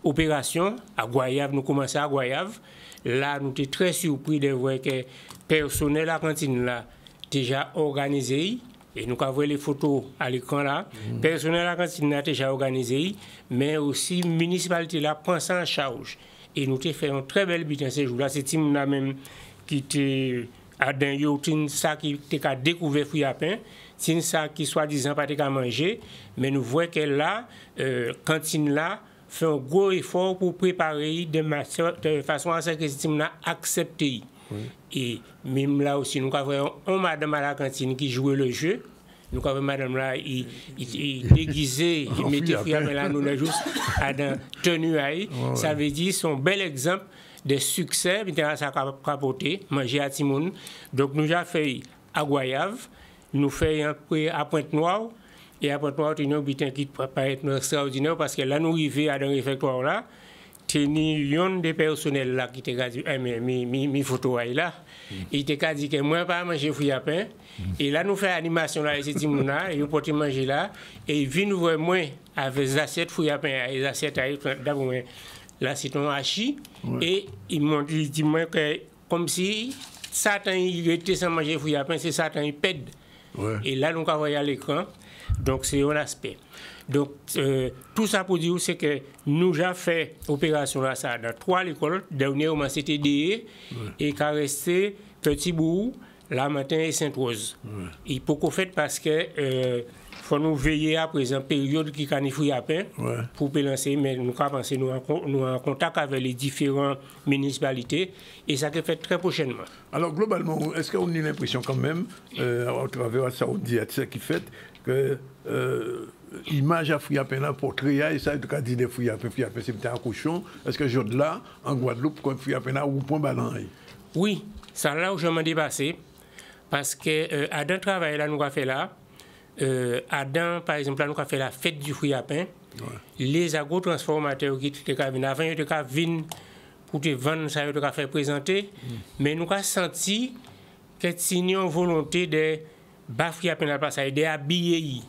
opération à Goyave. Nous commençons à Goyave. Là, nous étions très surpris de voir que le personnel à la cantine là déjà organisé. Et nous avons les photos à l'écran là. Le personnel à la cantine a déjà organisé, mais aussi la municipalité là prend ça en charge. Et nous avons fait un très bel bilan ce jour-là. C'est Tim là même qui était à Danyotin, ça qui a découvert fruit à pain. C'est ça qui soi-disant pas à manger, mais nous voyons que là, cantine là fait un gros effort pour préparer de façon à ce que ce team là accepte. Oui. Et même là aussi, nous avons une madame à la cantine qui jouait le jeu. Nous avons madame là, il déguisé, il mettait fruit à pain là, nous juste à dans tenue à ça veut dire son bel exemple de succès, ça a rapporté, manger à Timoun. Donc nous avons fait à Goyave. Nous faisons à Pointe-Noire, et à Pointe-Noire, nous avons un qui paraît extraordinaire parce que là, nous arrivons à un réfectoire là, nous avons des personnels là qui ont dit, mes photos là, ils ont dit que moi, pas manger fruits à pain, et là, nous faisons l'animation là, et c'est Timouna, et nous pouvons manger là, et ils viennent voir moi avec des assiettes fruits à pain, des assiettes d'abord, là, c'est un hachis, et ils m'ont dit que comme si Satan, il était sans manger fruits à pain, c'est Satan, il pède. Ouais. Et là, nous avons à l'écran. Donc, c'est un aspect. Donc, tout ça pour dire, c'est que nous avons fait opération là, ça, dans 3 écoles. Dernièrement, c'était DE, et qui a resté Petit Bourg, La Matin et Sainte-Rose. Il faut qu'on fait parce que faut nous veiller à présent période qui canifouille à pain pour lancer, mais nous avancer nous en contact avec les différentes municipalités et ça se fait très prochainement. Alors globalement, est-ce qu'on a l'impression quand même, à travers ça on dit ce qui fait que l'image à fruits à pain là pour créer ça tu as dit des fruits à pain c'est un cochon, est-ce que je là en Guadeloupe quand fruits à pain là ou point ballon? Oui, ça là où je m'en dépassé parce que à d'un travail là nous avons fait là. Adam, par exemple, là, nous avons fait la fête du fruit à pain. Les agrotransformateurs qui étaient venus avant, ils étaient venus pour te vendre, ça, ils étaient fait présenter. Mais nous avons senti que c'est une volonté de bafouiller à pain la place, d'habiller.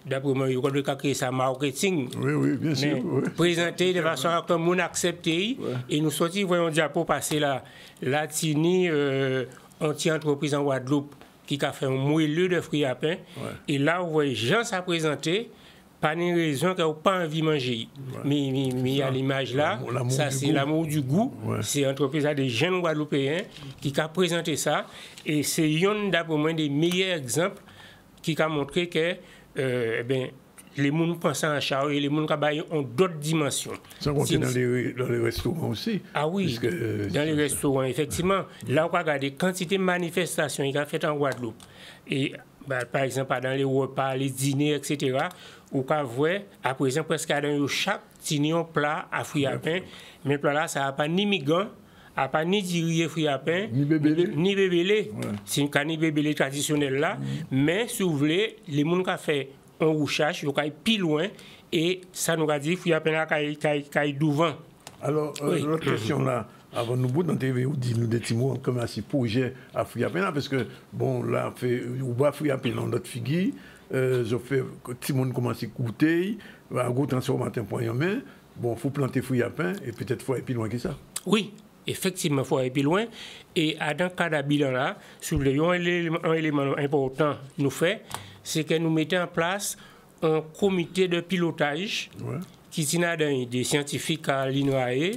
D'après moi, il y a créé ça marketing. Oui, bien sûr. Présenter de façon à ce que le monde accepte. Et nous sortis, voyons diapo passer là. Là, Tini, anti-entreprise en Guadeloupe, qui a fait un moelleux de fruits à pain. Et là, vous voyez, gens à présenter, pas une raison qu'ils n'ont pas envie de manger. Mais à l'image là, ça c'est l'amour du goût. C'est l'entreprise des jeunes Guadeloupéens qui a présenté ça. Et c'est un d'après moi des meilleurs exemples qui a montré que les gens pensent en charge et les gens ont d'autres dimensions. Sans compter dans les restaurants aussi. Ah oui, dans les restaurants, effectivement. Là, on regarde des quantités de manifestations qui ont fait en Guadeloupe. Et par exemple, dans les repas, les dîners, etc., on peut voir, à présent, presque dans chaque dîner, un plat à fruits à pain. Mais le plat là, ça n'a pas ni migan, n'a pas ni dirier fruits à pain, ni bébélé. C'est une canne bébélé traditionnelle là. Mais si vous voulez, les gens qui ont fait un rouchage, ils vont aller plus loin et ça nous a dit qu'il y a peine à devant. Alors, l'autre question là, avant nous, dans TV, vous dites nous des petits mots comme un projet à Fouillapin, parce que, bon, là, on va Fouillapin dans notre figure, je fais que tout le monde commence à écouter, un gros transformateur point en main, bon, il faut planter Fouillapin, et peut-être il faut aller plus loin que ça. Oui. Effectivement, il faut aller plus loin. Et dans le cas de bilan là, un élément important nous fait, c'est que nous mettons en place un comité de pilotage qui tient des scientifiques à l'INRAE,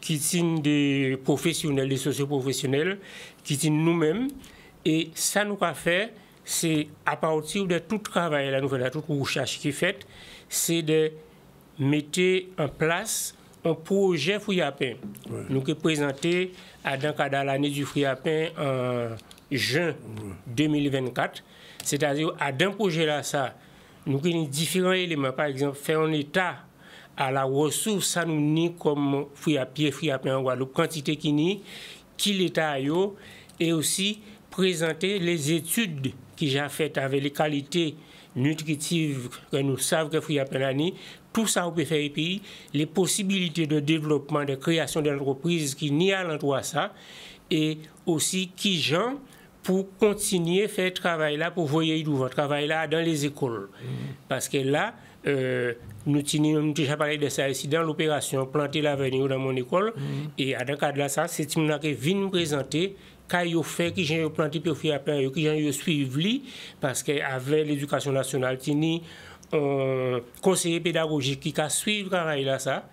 qui tient des professionnels, des socioprofessionnels, qui tient nous-mêmes. Et ça nous a fait, c'est à partir de tout travail, là, nous faisons toute recherche qui est faite, c'est de mettre en place un projet Fouillapin. Nous avons présenté dans l'année du Fouillapin en juin 2024. C'est-à-dire, à d'un projet là, ça, nous avons différents éléments. Par exemple, faire un état à la ressource, ça nous nie comme Fouillapin en Guadeloupe, quantité qui l'état a eu, et aussi présenter les études qui j'ai faites avec les qualités nutritives que nous savons que Fouillapin a ni. Tout ça, on peut faire et puis les possibilités de développement, de création d'entreprises qui n'y a l'endroit ça, et aussi qui gens pour continuer à faire ce travail-là, pour voyer du travail là dans les écoles. Parce que là, nous avons déjà parlé de ça ici dans l'opération Planter l'avenir dans mon école, et dans le cadre de ça, c'est ce qui vient nous présenter quand ils ont fait, qui j'ai planté pour faire appel, qui j'ai suivi, parce qu'avec l'éducation nationale, un conseiller pédagogique qui a suivi le travail là, ça,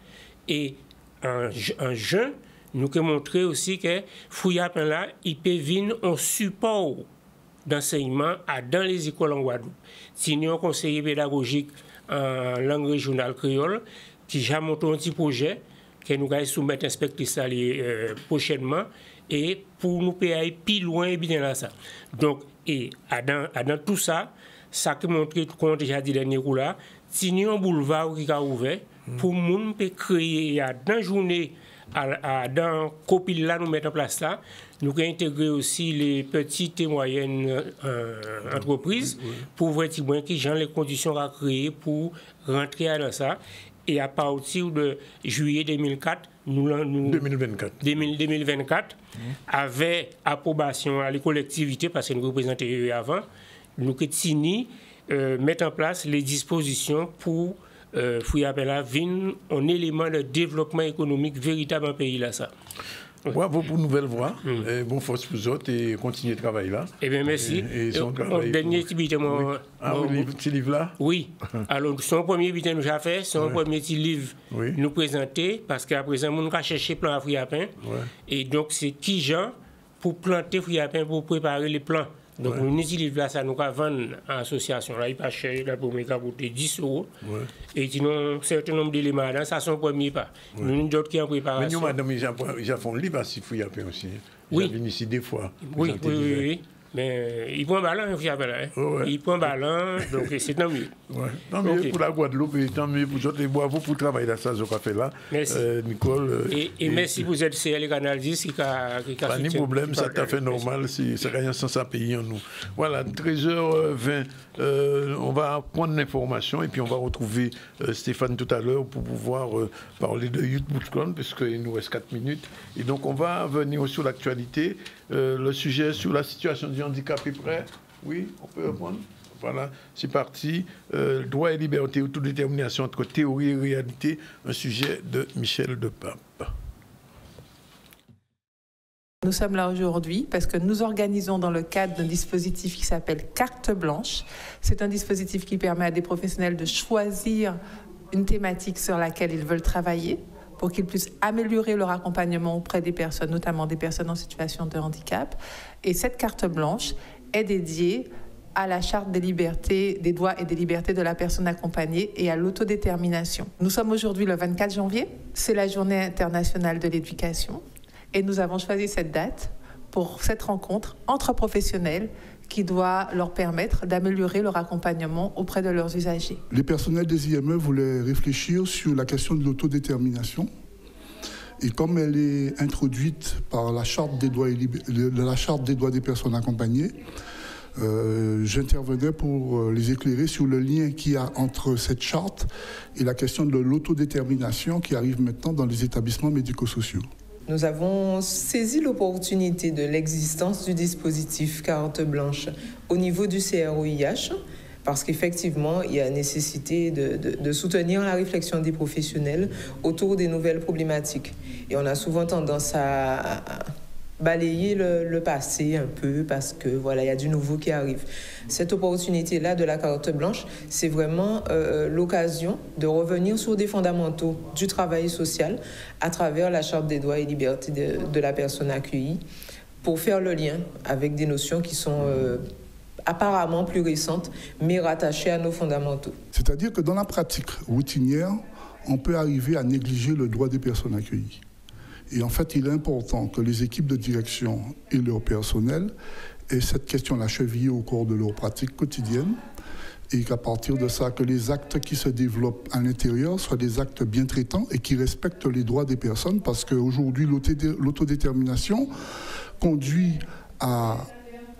et un jeune, nous avons montré aussi que Fouillapin là, il peut venir en support d'enseignement dans les écoles en Guadeloupe. Sinon, un conseiller pédagogique en langue régionale créole qui a monté un petit projet que nous allons soumettre à l'inspectrice prochainement, et pour nous payer plus loin et bien là ça. Donc, et dans tout ça, ça qui montre, comme déjà dit dernier coup là, si un boulevard qui a ouvert, pour nous peut créer dans la journée, dans copie là nous mettre en place là, nous avons intégré aussi les petites et moyennes entreprises pour voir qui ont les conditions à créer pour rentrer dans ça. Et à partir de juillet 2024, 2024, avec approbation à les collectivités, parce que nous représentons avant, nous avons signé, mettre en place les dispositions pour Fouillapin venir un élément de développement économique véritable dans le pays là ça. Bravo pour Nouvelle Voix, et bonne force pour vous autres et continuez le travail là. Eh bien merci. Et son travail. Dernier petit livre. Le petit livre là? Oui. Alors son premier bulletin nous a fait, son premier petit livre nous présenter, parce qu'à présent nous avons cherché plan à Fouillapin. Et donc c'est qui gens pour planter Fouillapin, pour préparer les plans. Donc, nous utilisons là, ça nous va vendre en association. Là, il pas cher, là, pour me coûter 10 €. Et sinon, un certain nombre d'éléments là, ça sont premier pas. Nous, nous d'autres qui en préparation. Mais nous, madame, ils ont fait un livre à Fouillapin aussi. Oui. Ils ici des fois. Oui. Mais il prend un ballon, il prend un ballon, donc c'est tant mieux. Tant mieux pour la Guadeloupe et tant mieux pour d'autres. Et bravo pour le travail là, ça, qu'on fait là. Merci. Nicole. Et merci pour cette CL Canal 10 qui a pas de problème, ça t'a fait normal, c'est rien sans ça payer en nous. Voilà, 13h20, on va prendre l'information et puis on va retrouver Stéphane tout à l'heure pour pouvoir parler de Youth Bootcamp, puisqu'il nous reste 4 minutes. Et donc on va venir sur l'actualité. Le sujet sur la situation du handicap est prêt? Oui, on peut reprendre? Voilà, c'est parti. Droit et liberté, autodétermination entre théorie et réalité, un sujet de Michel Depape. Nous sommes là aujourd'hui parce que nous organisons dans le cadre d'un dispositif qui s'appelle Carte Blanche. C'est un dispositif qui permet à des professionnels de choisir une thématique sur laquelle ils veulent travailler, pour qu'ils puissent améliorer leur accompagnement auprès des personnes, notamment des personnes en situation de handicap. Et cette carte blanche est dédiée à la charte des libertés, des droits et des libertés de la personne accompagnée et à l'autodétermination. Nous sommes aujourd'hui le 24 janvier, c'est la journée internationale de l'éducation, et nous avons choisi cette date pour cette rencontre entre professionnels qui doit leur permettre d'améliorer leur accompagnement auprès de leurs usagers. Les personnels des IME voulaient réfléchir sur la question de l'autodétermination. Et comme elle est introduite par la Charte des droits des personnes accompagnées, j'intervenais pour les éclairer sur le lien qu'il y a entre cette charte et la question de l'autodétermination qui arrive maintenant dans les établissements médico-sociaux. Nous avons saisi l'opportunité de l'existence du dispositif carte blanche au niveau du CROIH, parce qu'effectivement, il y a nécessité de soutenir la réflexion des professionnels autour des nouvelles problématiques. Et on a souvent tendance à balayer le passé un peu parce que voilà, il y a du nouveau qui arrive. Cette opportunité-là de la carte blanche, c'est vraiment l'occasion de revenir sur des fondamentaux du travail social à travers la Charte des droits et libertés de la personne accueillie pour faire le lien avec des notions qui sont apparemment plus récentes mais rattachées à nos fondamentaux. C'est-à-dire que dans la pratique routinière, on peut arriver à négliger le droit des personnes accueillies. Et en fait, il est important que les équipes de direction et leur personnel aient cette question-là chevillée au corps de leur pratique quotidienne et qu'à partir de ça, que les actes qui se développent à l'intérieur soient des actes bien traitants et qui respectent les droits des personnes parce qu'aujourd'hui, l'autodétermination conduit à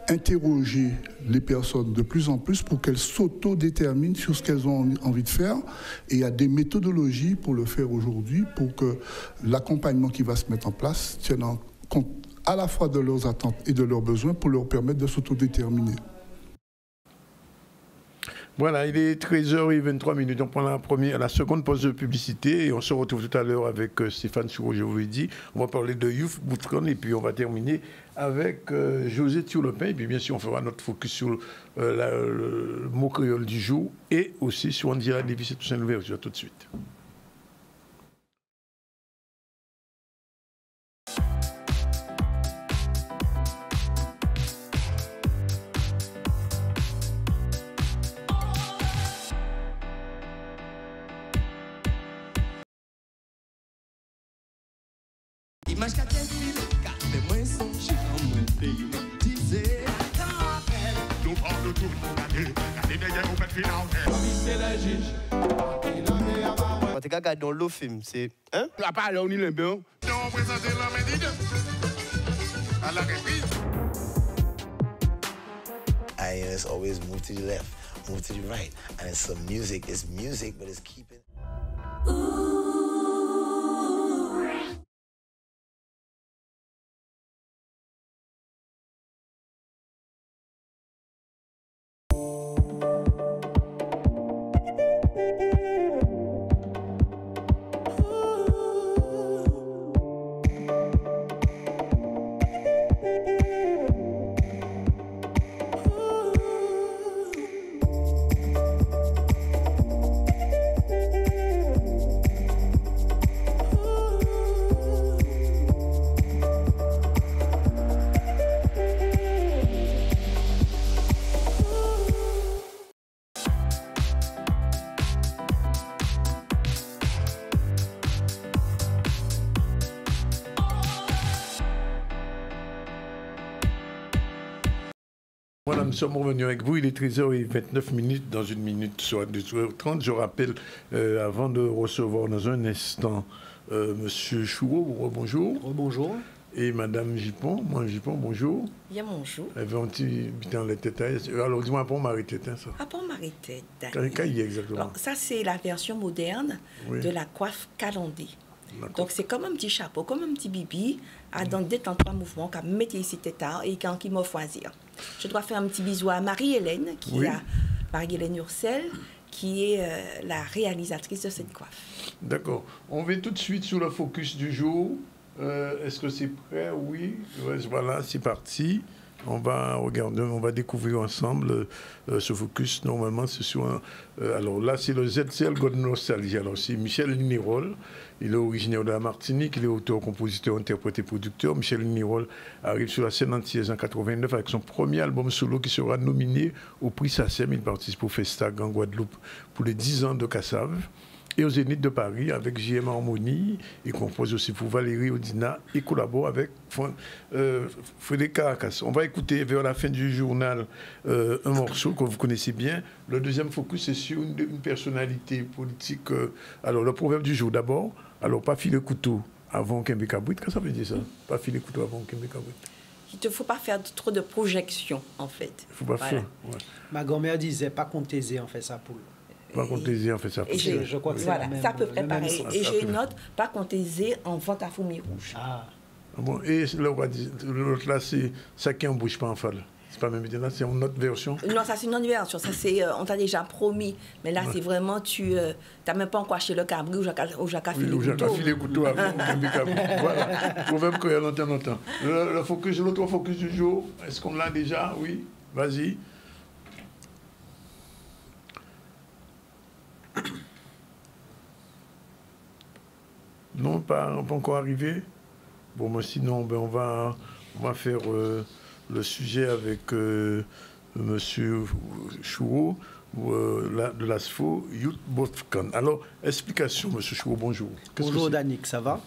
interroger les personnes de plus en plus pour qu'elles s'autodéterminent sur ce qu'elles ont envie de faire. Et il y a des méthodologies pour le faire aujourd'hui, pour que l'accompagnement qui va se mettre en place tienne en compte à la fois de leurs attentes et de leurs besoins pour leur permettre de s'autodéterminer. Voilà, il est 13h23. On prend la seconde pause de publicité et on se retrouve tout à l'heure avec Stéphane Souro, je vous l'ai dit. On va parler de Youth Bootcamp et puis on va terminer avec José Thiolepin. Et puis bien sûr, on fera notre focus sur le mot créole du jour et aussi sur Andira Lévis et Toussaint Louverture. Tout de suite. Image qu'a tel fil, car les moins sont chez moi, pays disait. Nous parlons de tout le monde, regardez derrière nous, faites c'est la juge. Quand tu regardes dans le film, c'est. Hein? La parole, on y l'a bien. Non, présentez l'homme et dit à la reprise. It's always move to the left, move to the right. And it's some music, but it's keeping. Voilà, nous sommes revenus avec vous. Il est 13h29. Dans une minute, soit 12h30. Je rappelle, avant de recevoir dans un instant M. Choureau, bonjour. Bonjour. Et Mme Gipon, bonjour. Bien, bonjour. Elle veut un petit dans les têtes. Alors, dis-moi, pour Marie-Tête, ça. Ah, pour Marie-Tête. Quand il y a exactement. Alors, ça, c'est la version moderne de la coiffe calandée. Donc, c'est comme un petit chapeau, comme un petit bibi, à dans deux temps trois mouvements, qu'à mettre ici tête et quand il m'a choisir. Je dois faire un petit bisou à Marie-Hélène, Marie-Hélène Ursel, qui est la réalisatrice de cette coiffe. D'accord. On va tout de suite sur le focus du jour. Est-ce que c'est prêt? Oui. Voilà, c'est parti. On va regarder, on va découvrir ensemble ce focus. Normalement, c'est sur alors là, c'est le ZCL God Nostalgie. Alors, c'est Michel Nirol. Il est originaire de la Martinique. Il est auteur, compositeur, interprète et producteur. Michel Nirol arrive sur la scène antillaise en 89 avec son premier album solo qui sera nominé au prix SACEM. Il participe au Festag en Guadeloupe pour les 10 ans de Cassave. Et au Zénith de Paris avec JM Harmonie. Il compose aussi pour Valérie Odina et collabore avec Frédéric Caracas. On va écouter vers la fin du journal un morceau que vous connaissez bien. Le deuxième focus est sur une personnalité politique. Alors, le proverbe du jour d'abord. Alors, pas filer couteau avant qu'un bécabouite. Qu'est-ce que ça veut dire ça? Pas filer couteau avant qu'un bécabouite. Il ne faut pas faire trop de projections, en fait. Il ne faut pas faire. Ouais. Ma grand-mère disait, pas comptez en fait sa poule. Pas comptez en fait sa poule. Je crois que c'est voilà, la même, ça peut être pareil. sens. Et j'ai une note, pas comptez en vente à fourmis rouges. Ah. Bon, et l'autre là, c'est ça qui embouche pas en fall. C'est pas même là, c'est une autre version. Non, ça c'est une autre version. Ça c'est, on t'a déjà promis. Mais là, c'est vraiment, tu n'as même pas encore acheté le cabri ou j'ai qu'à filer le couteau. Filer le couteau avant. Voilà. Proverbe qu'il y a longtemps. Le focus, l'autre focus du jour, est-ce qu'on l'a déjà? Oui. Vas-y. Non, pas encore arrivé. Bon, moi, sinon, ben, on va faire le sujet avec Monsieur Choureau de l'ASFO, Youth Bootcamp. Alors, explication, Monsieur Choureau, bonjour. Bonjour, Danick, ça va?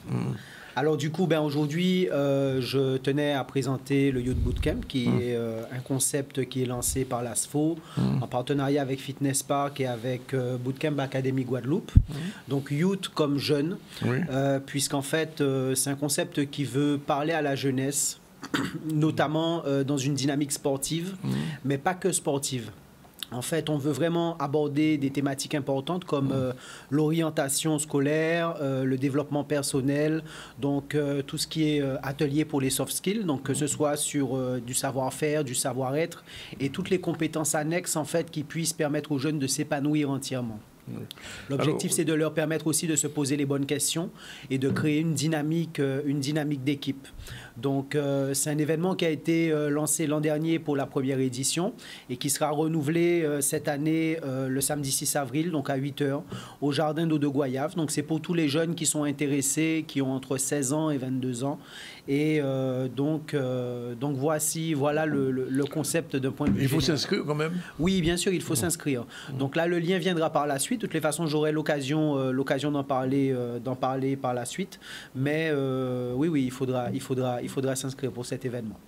Alors du coup, aujourd'hui, je tenais à présenter le Youth Bootcamp, qui est un concept qui est lancé par l'ASFO en partenariat avec Fitness Park et avec Bootcamp Academy Guadeloupe. Donc Youth comme jeune, puisqu'en fait, c'est un concept qui veut parler à la jeunesse, notamment dans une dynamique sportive, mais pas que sportive. En fait, on veut vraiment aborder des thématiques importantes comme l'orientation scolaire, le développement personnel, donc tout ce qui est atelier pour les soft skills, donc que ce soit sur du savoir-faire, du savoir-être et toutes les compétences annexes en fait qui puissent permettre aux jeunes de s'épanouir entièrement. L'objectif, c'est de leur permettre aussi de se poser les bonnes questions et de créer une dynamique d'équipe. Donc, c'est un événement qui a été lancé l'an dernier pour la première édition et qui sera renouvelé cette année le samedi 6 avril, donc à 8h, au Jardin d'eau de Goyave. Donc, c'est pour tous les jeunes qui sont intéressés, qui ont entre 16 ans et 22 ans. Et donc voilà le concept d'un point de vue. Il faut s'inscrire quand même? Oui, bien sûr, il faut s'inscrire. Donc là, le lien viendra par la suite. De toutes les façons, j'aurai l'occasion d'en parler par la suite. Mais oui, il faudra s'inscrire pour cet événement.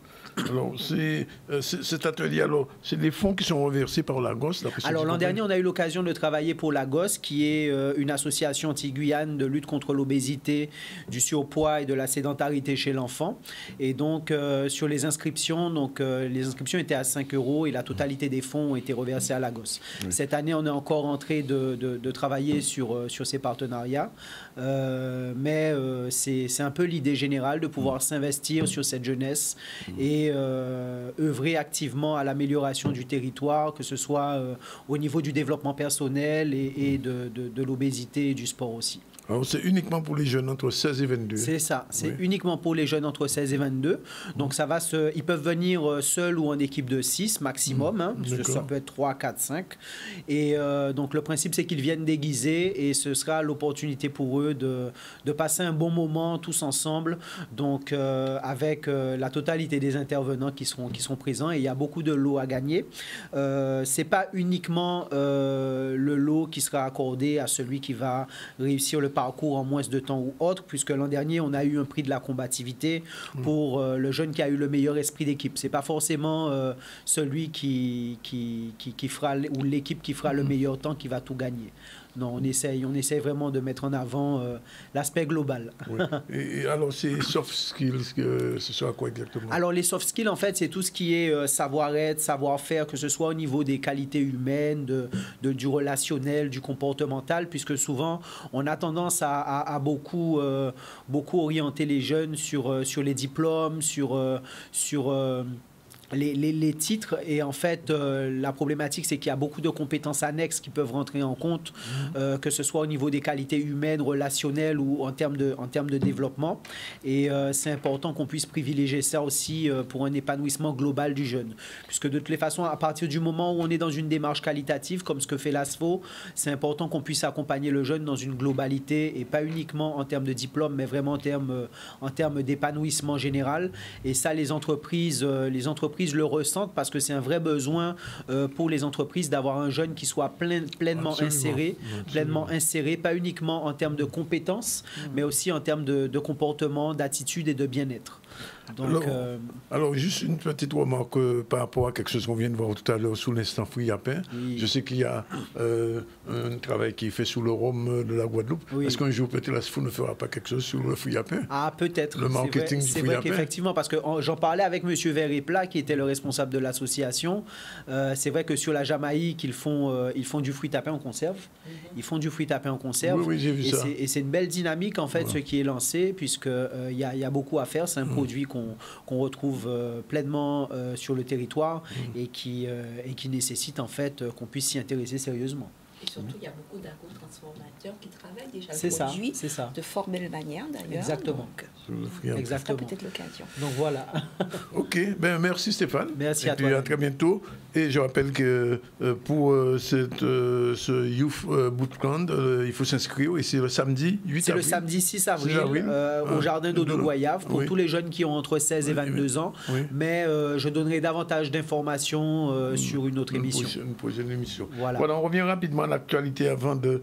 Alors, cet atelier, c'est des fonds qui sont reversés par Lagos. Alors, l'an dernier, on a eu l'occasion de travailler pour Lagos, qui est une association anti-Guyane de lutte contre l'obésité, du surpoids et de la sédentarité chez l'enfant. Et donc, sur les inscriptions, les inscriptions étaient à 5 € et la totalité des fonds ont été reversés à Lagos. Oui. Cette année, on est encore en train de travailler sur ces partenariats. Mais c'est un peu l'idée générale de pouvoir s'investir sur cette jeunesse et œuvrer activement à l'amélioration du territoire, que ce soit au niveau du développement personnel et de l'obésité et du sport aussi. Alors, c'est uniquement pour les jeunes entre 16 et 22. C'est ça, c'est uniquement pour les jeunes entre 16 et 22. Donc, ils peuvent venir seuls ou en équipe de 6 maximum. Hein. Ça peut être 3, 4, 5. Et donc, le principe, c'est qu'ils viennent déguisés et ce sera l'opportunité pour eux de passer un bon moment tous ensemble. Donc, avec la totalité des intervenants qui seront présents. Et il y a beaucoup de lots à gagner. C'est pas uniquement le lot qui sera accordé à celui qui va réussir le parcours en moins de temps ou autre, puisque l'an dernier, on a eu un prix de la combativité pour le jeune qui a eu le meilleur esprit d'équipe. C'est pas forcément celui qui fera, ou l'équipe qui fera le meilleur temps qui va tout gagner. Non, on essaye vraiment de mettre en avant l'aspect global. Oui. Et alors, ces soft skills, ce sera quoi exactement? Alors, les soft skills, en fait, c'est tout ce qui est savoir-être, savoir-faire, que ce soit au niveau des qualités humaines, du relationnel, du comportemental, puisque souvent, on a tendance à beaucoup orienter les jeunes sur les diplômes, sur les titres. Et en fait, la problématique, c'est qu'il y a beaucoup de compétences annexes qui peuvent rentrer en compte, que ce soit au niveau des qualités humaines, relationnelles ou en termes de développement. Et c'est important qu'on puisse privilégier ça aussi pour un épanouissement global du jeune. Puisque de toutes les façons, à partir du moment où on est dans une démarche qualitative, comme ce que fait l'ASFO, c'est important qu'on puisse accompagner le jeune dans une globalité et pas uniquement en termes de diplôme, mais vraiment en termes d'épanouissement général. Et ça, les entreprises le ressentent parce que c'est un vrai besoin pour les entreprises d'avoir un jeune qui soit pleinement inséré, pas uniquement en termes de compétences, mais aussi en termes de comportement, d'attitude et de bien-être. Donc, alors, juste une petite remarque par rapport à quelque chose qu'on vient de voir tout à l'heure sous l'instant Friapin. Oui. Je sais qu'il y a un travail qui est fait sous le rhum de la Guadeloupe. Oui. Est-ce qu'un jour, peut-être, la SFO ne fera pas quelque chose sur le Friapin? Ah, peut-être. Le marketing du Friapin. C'est vrai qu'effectivement, parce que j'en parlais avec M. Verréplat, qui était le responsable de l'association. C'est vrai que sur la Jamaïque, ils font du fruit tapin en conserve. Ils font du fruit tapin en conserve. Oui, j'ai vu ça. Et c'est une belle dynamique, en fait, ce qui est lancé, puisqu'il y a beaucoup à faire. C'est un produit qu'on retrouve pleinement sur le territoire et qui nécessite en fait qu'on puisse s'y intéresser sérieusement. Et surtout, il y a beaucoup d'agrotransformateurs qui travaillent déjà le produit de fort belle manière d'ailleurs. Exactement. Donc, exactement. Ça peut-être l'occasion. Donc voilà. Ok, ben merci Stéphane. Merci et à toi. Et à très bientôt. Et je rappelle que pour ce Youth Bootcamp, il faut s'inscrire et c'est le samedi 8 avril. C'est le samedi 6 avril, au Jardin d'Eau de Goyave pour tous les jeunes qui ont entre 16 et 22 ans. Oui. Mais je donnerai davantage d'informations sur une autre émission. Une prochaine émission. Voilà, on revient rapidement à l'actualité avant de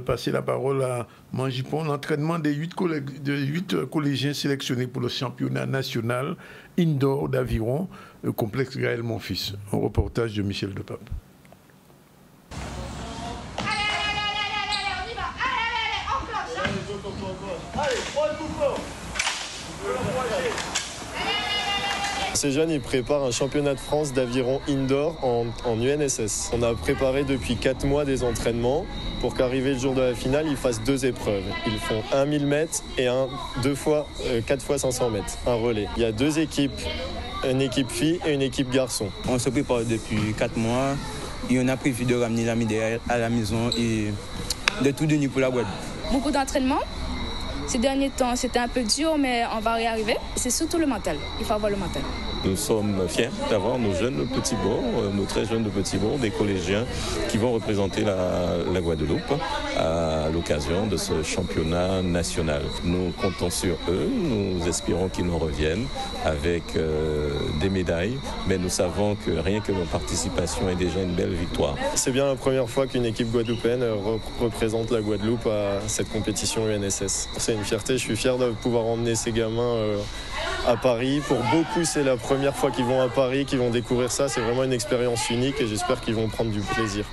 passer la parole à Manjipon. L'entraînement des 8 collégiens sélectionnés pour le championnat national indoor d'aviron, le complexe Gaël Monfils. Un reportage de Michel Depape. Ces jeunes, ils préparent un championnat de France d'aviron indoor en UNSS. On a préparé depuis 4 mois des entraînements pour qu'arrivé le jour de la finale, ils fassent 2 épreuves. Ils font un 1000 mètres et 4 fois 500 mètres, un relais. Il y a 2 équipes, une équipe fille et une équipe garçon. On se prépare depuis 4 mois et on a prévu de ramener la médaille à la maison et de tout donner pour la Guadeloupe. Beaucoup d'entraînement. Ces derniers temps, c'était un peu dur, mais on va y arriver. C'est surtout le mental. Il faut avoir le mental. Nous sommes fiers d'avoir nos jeunes petits bourgs, nos très jeunes petits bourgs, des collégiens qui vont représenter la Guadeloupe à l'occasion de ce championnat national. Nous comptons sur eux, nous espérons qu'ils nous reviennent avec des médailles, mais nous savons que rien que leur participation est déjà une belle victoire. C'est bien la première fois qu'une équipe guadeloupéenne représente la Guadeloupe à cette compétition UNSS. C'est une fierté, je suis fier de pouvoir emmener ces gamins à Paris. Pour beaucoup, c'est la première fois qu'ils vont à Paris, qu'ils vont découvrir ça. C'est vraiment une expérience unique et j'espère qu'ils vont prendre du plaisir.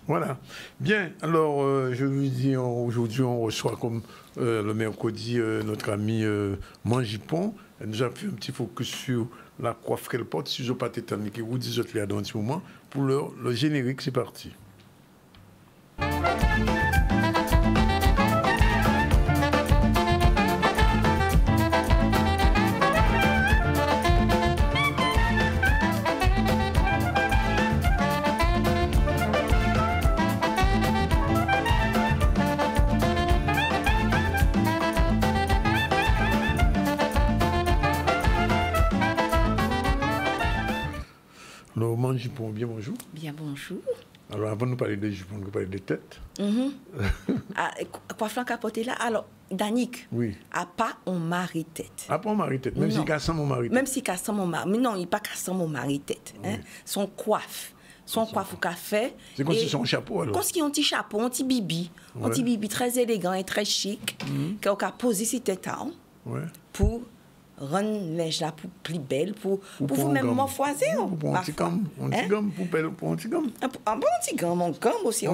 Voilà. Bien, alors je vous dis, aujourd'hui on reçoit comme le mercredi notre ami Manjipon. Elle nous a fait un petit focus sur la coiffe qu'elle porte, si je ne pas t'étonner, vous dites là dans un petit moment. Pour le générique, c'est parti. Alors, Manjipon, bien bonjour. Bien bonjour. Alors, avant de nous parler des jupons, on va parler des têtes. Quoi flanc capoté là? Alors, Danick, oui. A pas on mari tête. A pas on mari tête, même si cassant mon mari tête. Même si cassant mon mari. Mais non, il n'est pas cassant mon mari tête. Hein? Son coiffe au café. C'est comme si son chapeau alors. Comme si un petit chapeau, un petit bibi. Un petit bibi très élégant et très chic. Qu'on a posé sur tête pour rendre les gens plus belles, pour vous-même m'enfoiser. Pour un petit gomme, pour un petit gomme. Un petit gomme, un gomme aussi,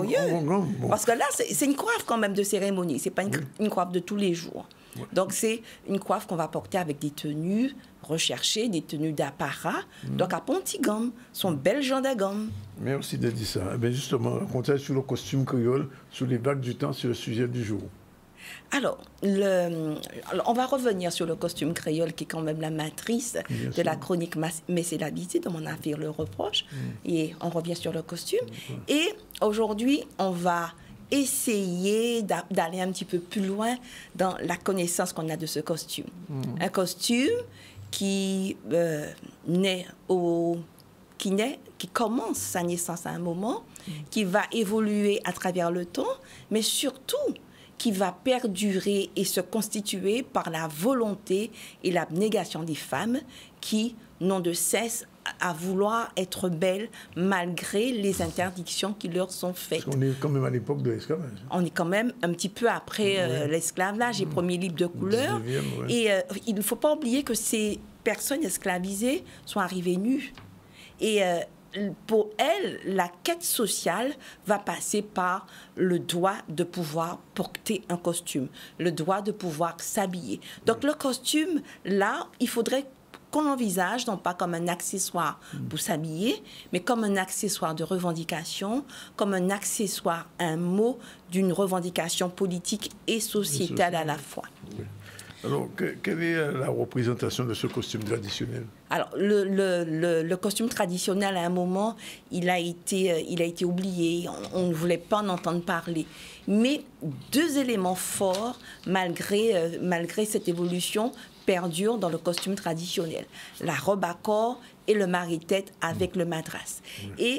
parce que là, c'est une coiffe quand même de cérémonie, c'est pas une coiffe de tous les jours. Ouais. Donc, c'est une coiffe qu'on va porter avec des tenues recherchées, des tenues d'apparat. Donc, à Pontigam, son bel genre de gomme. Merci de dire ça. Eh bien, justement, racontez sur le costume créole, sur les vagues du temps, sur le sujet du jour. Alors, on va revenir sur le costume créole qui est quand même la matrice de la chronique Mesélabilité, dont on a fait le reproche. Et on revient sur le costume. Et aujourd'hui, on va essayer d'aller un petit peu plus loin dans la connaissance qu'on a de ce costume. Un costume qui commence sa naissance à un moment, qui va évoluer à travers le temps, mais surtout qui va perdurer et se constituer par la volonté et l'abnégation des femmes qui n'ont de cesse à vouloir être belles malgré les interdictions qui leur sont faites. Parce qu'on est quand même à l'époque de l'esclavage. On est quand même un petit peu après l'esclavage, les premiers livres de couleur. Et il ne faut pas oublier que ces personnes esclavisées sont arrivées nues. Et pour elles, la quête sociale va passer par le droit de pouvoir porter un costume, le droit de pouvoir s'habiller. Donc le costume, là, il faudrait qu'on l'envisage non pas comme un accessoire pour s'habiller, mais comme un accessoire de revendication, comme un accessoire, un mot d'une revendication politique et sociétale à la fois. Oui. Alors, quelle est la représentation de ce costume traditionnel? Alors, le costume traditionnel, à un moment, il a été oublié. On ne voulait pas en entendre parler. Mais deux éléments forts, malgré cette évolution, perdurent dans le costume traditionnel. La robe à corps et le mari-tête avec le madras. Et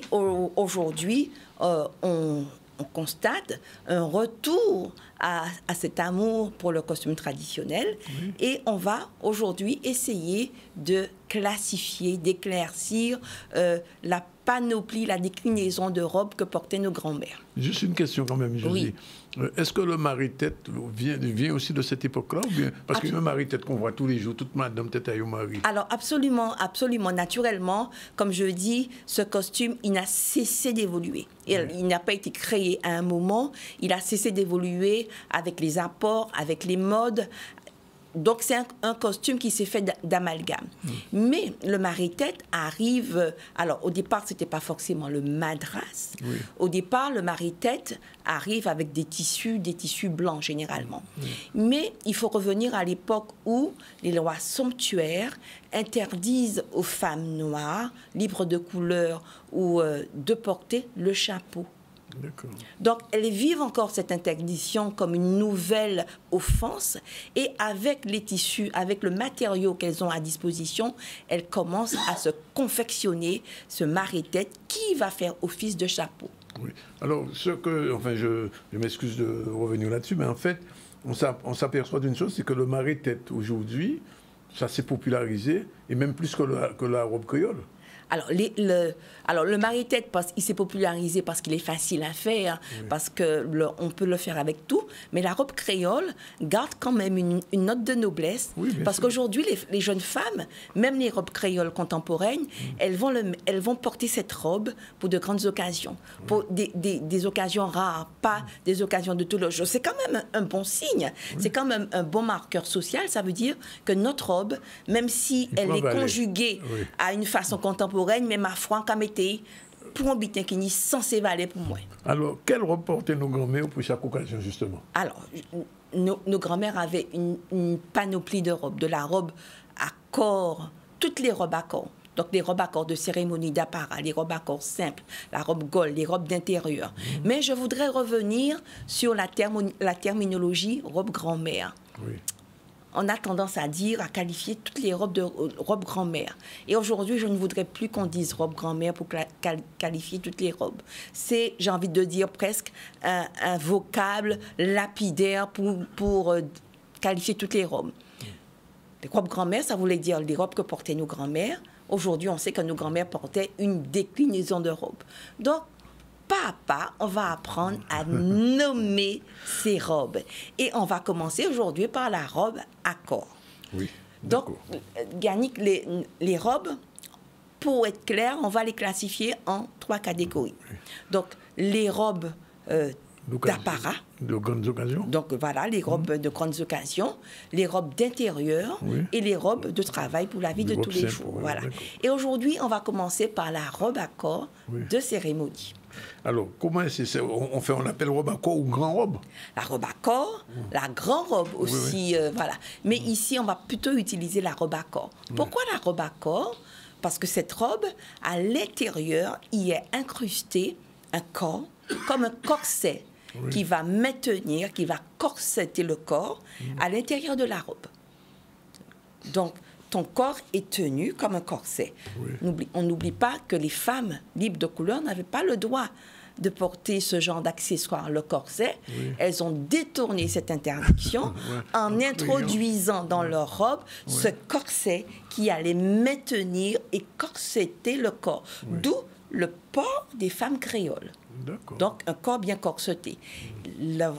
aujourd'hui, on constate un retour à cet amour pour le costume traditionnel et on va aujourd'hui essayer de classifier, d'éclaircir la panoplie, la déclinaison de robes que portaient nos grands-mères. Juste une question quand même, Josie. Est-ce que le mari-tête vient aussi de cette époque-là ou bien parce qu'il y a un mari-tête qu'on voit tous les jours, toute madame tête à un mari? Alors absolument, absolument, naturellement, comme je dis, ce costume, il n'a cessé d'évoluer. Il n'a pas été créé à un moment, il a cessé d'évoluer avec les apports, avec les modes. Donc, c'est un costume qui s'est fait d'amalgame. Mais le mari-tête arrive... Alors, au départ, ce n'était pas forcément le madras. Au départ, le mari-tête arrive avec des tissus blancs, généralement. Mais il faut revenir à l'époque où les lois somptuaires interdisent aux femmes noires, libres de couleur, ou de porter le chapeau. Donc, elles vivent encore cette interdiction comme une nouvelle offense et avec les tissus, avec le matériau qu'elles ont à disposition, elles commencent à se confectionner ce mari-tête qui va faire office de chapeau. Oui. Alors, je m'excuse de revenir là-dessus, mais en fait, on s'aperçoit d'une chose, c'est que le mari-tête aujourd'hui, ça s'est popularisé, et même plus que la robe créole. Alors, le mari-tête, il s'est popularisé parce qu'il est facile à faire, parce qu'on peut le faire avec tout, mais la robe créole garde quand même une note de noblesse, parce qu'aujourd'hui, les jeunes femmes, même les robes créoles contemporaines, elles vont porter cette robe pour de grandes occasions, pour des occasions rares, pas des occasions de tous les jours. C'est quand même un bon signe, c'est quand même un bon marqueur social, ça veut dire que notre robe, même si elle est conjuguée à une façon contemporaine, mais ma foi, comme était pour un bitin qui n'est censé valer pour moi. Alors, quelle robe portaient nos grands-mères pour chaque occasion, justement? Alors, nos grands-mères avaient une panoplie de robes, de la robe à corps, toutes les robes à corps. Donc, les robes à corps de cérémonie d'apparat, les robes à corps simples, la robe gaule, les robes d'intérieur. Mais je voudrais revenir sur la terminologie robe grand-mère. On a tendance à qualifier toutes les robes de robes grand-mère. Et aujourd'hui, je ne voudrais plus qu'on dise robe grand-mère pour qualifier toutes les robes. C'est, j'ai envie de dire, presque un vocable lapidaire pour qualifier toutes les robes. Les robes grand-mère, ça voulait dire les robes que portaient nos grands-mères. Aujourd'hui, on sait que nos grands-mères portaient une déclinaison de robes. Donc, pas à pas, on va apprendre à nommer ces robes. Et on va commencer aujourd'hui par la robe à corps. Donc, Yannick, les robes, pour être clair, on va les classifier en 3 catégories. Donc, les robes d'apparat. De grandes occasions. Donc, voilà, les robes de grandes occasions, les robes d'intérieur et les robes de travail pour la vie de tous les jours. Voilà. Et aujourd'hui, on va commencer par la robe à corps de cérémonie. Alors, comment on appelle robe à corps ou grand robe? La robe à corps, la grande robe aussi, voilà. Mais ici, on va plutôt utiliser la robe à corps. Pourquoi la robe à corps? Parce que cette robe, à l'intérieur, y est incrusté un corps, comme un corset, qui va maintenir, qui va corseter le corps à l'intérieur de la robe. Donc, ton corps est tenu comme un corset. On n'oublie pas que les femmes libres de couleur n'avaient pas le droit de porter ce genre d'accessoire, le corset, elles ont détourné cette interdiction en introduisant dans leur robe ce corset qui allait maintenir et corseter le corps. D'où le port des femmes créoles. Donc, un corps bien corseté.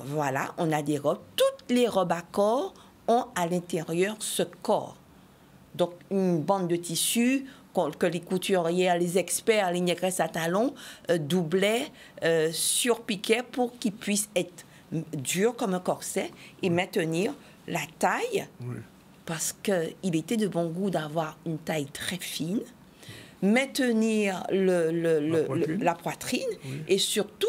Voilà, on a des robes. Toutes les robes à corps ont à l'intérieur ce corps. Donc, une bande de tissu que les couturiers, les experts, les négresses à talons doublaient, surpiquaient pour qu'il puisse être dur comme un corset et maintenir la taille, parce qu'il était de bon goût d'avoir une taille très fine, maintenir la poitrine et surtout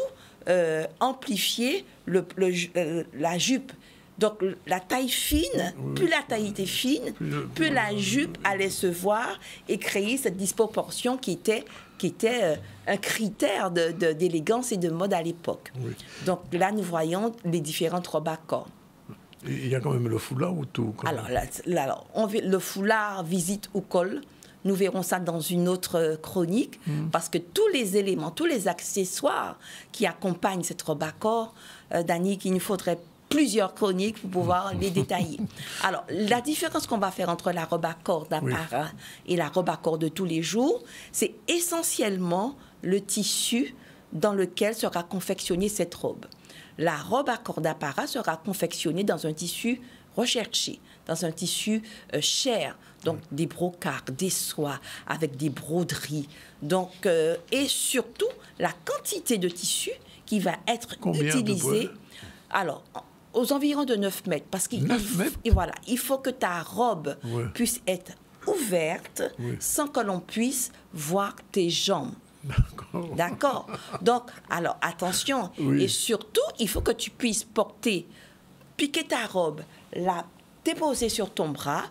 amplifier la jupe. Donc, la taille fine, plus la taille était fine, plus la jupe allait se voir et créer cette disproportion qui était un critère d'élégance et de mode à l'époque. Donc, là, nous voyons les différentes robes à corps. Il y a quand même le foulard ou tout? Alors, le foulard, visite ou col, nous verrons ça dans une autre chronique, parce que tous les éléments, tous les accessoires qui accompagnent cette robe à corps, Danick, il nous faudrait plusieurs chroniques pour pouvoir les détailler. Alors, la différence qu'on va faire entre la robe à corps d'apparat et la robe à corps de tous les jours, c'est essentiellement le tissu dans lequel sera confectionnée cette robe. La robe à corps d'apparat sera confectionnée dans un tissu recherché, dans un tissu cher, donc des brocarts, des soies, avec des broderies. Donc, et surtout, la quantité de tissu qui va être utilisée. Alors, aux environs de 9 mètres, parce qu'il il faut que ta robe puisse être ouverte sans que l'on puisse voir tes jambes. D'accord. Donc, alors, attention. Et surtout, il faut que tu puisses piquer ta robe, la déposer sur ton bras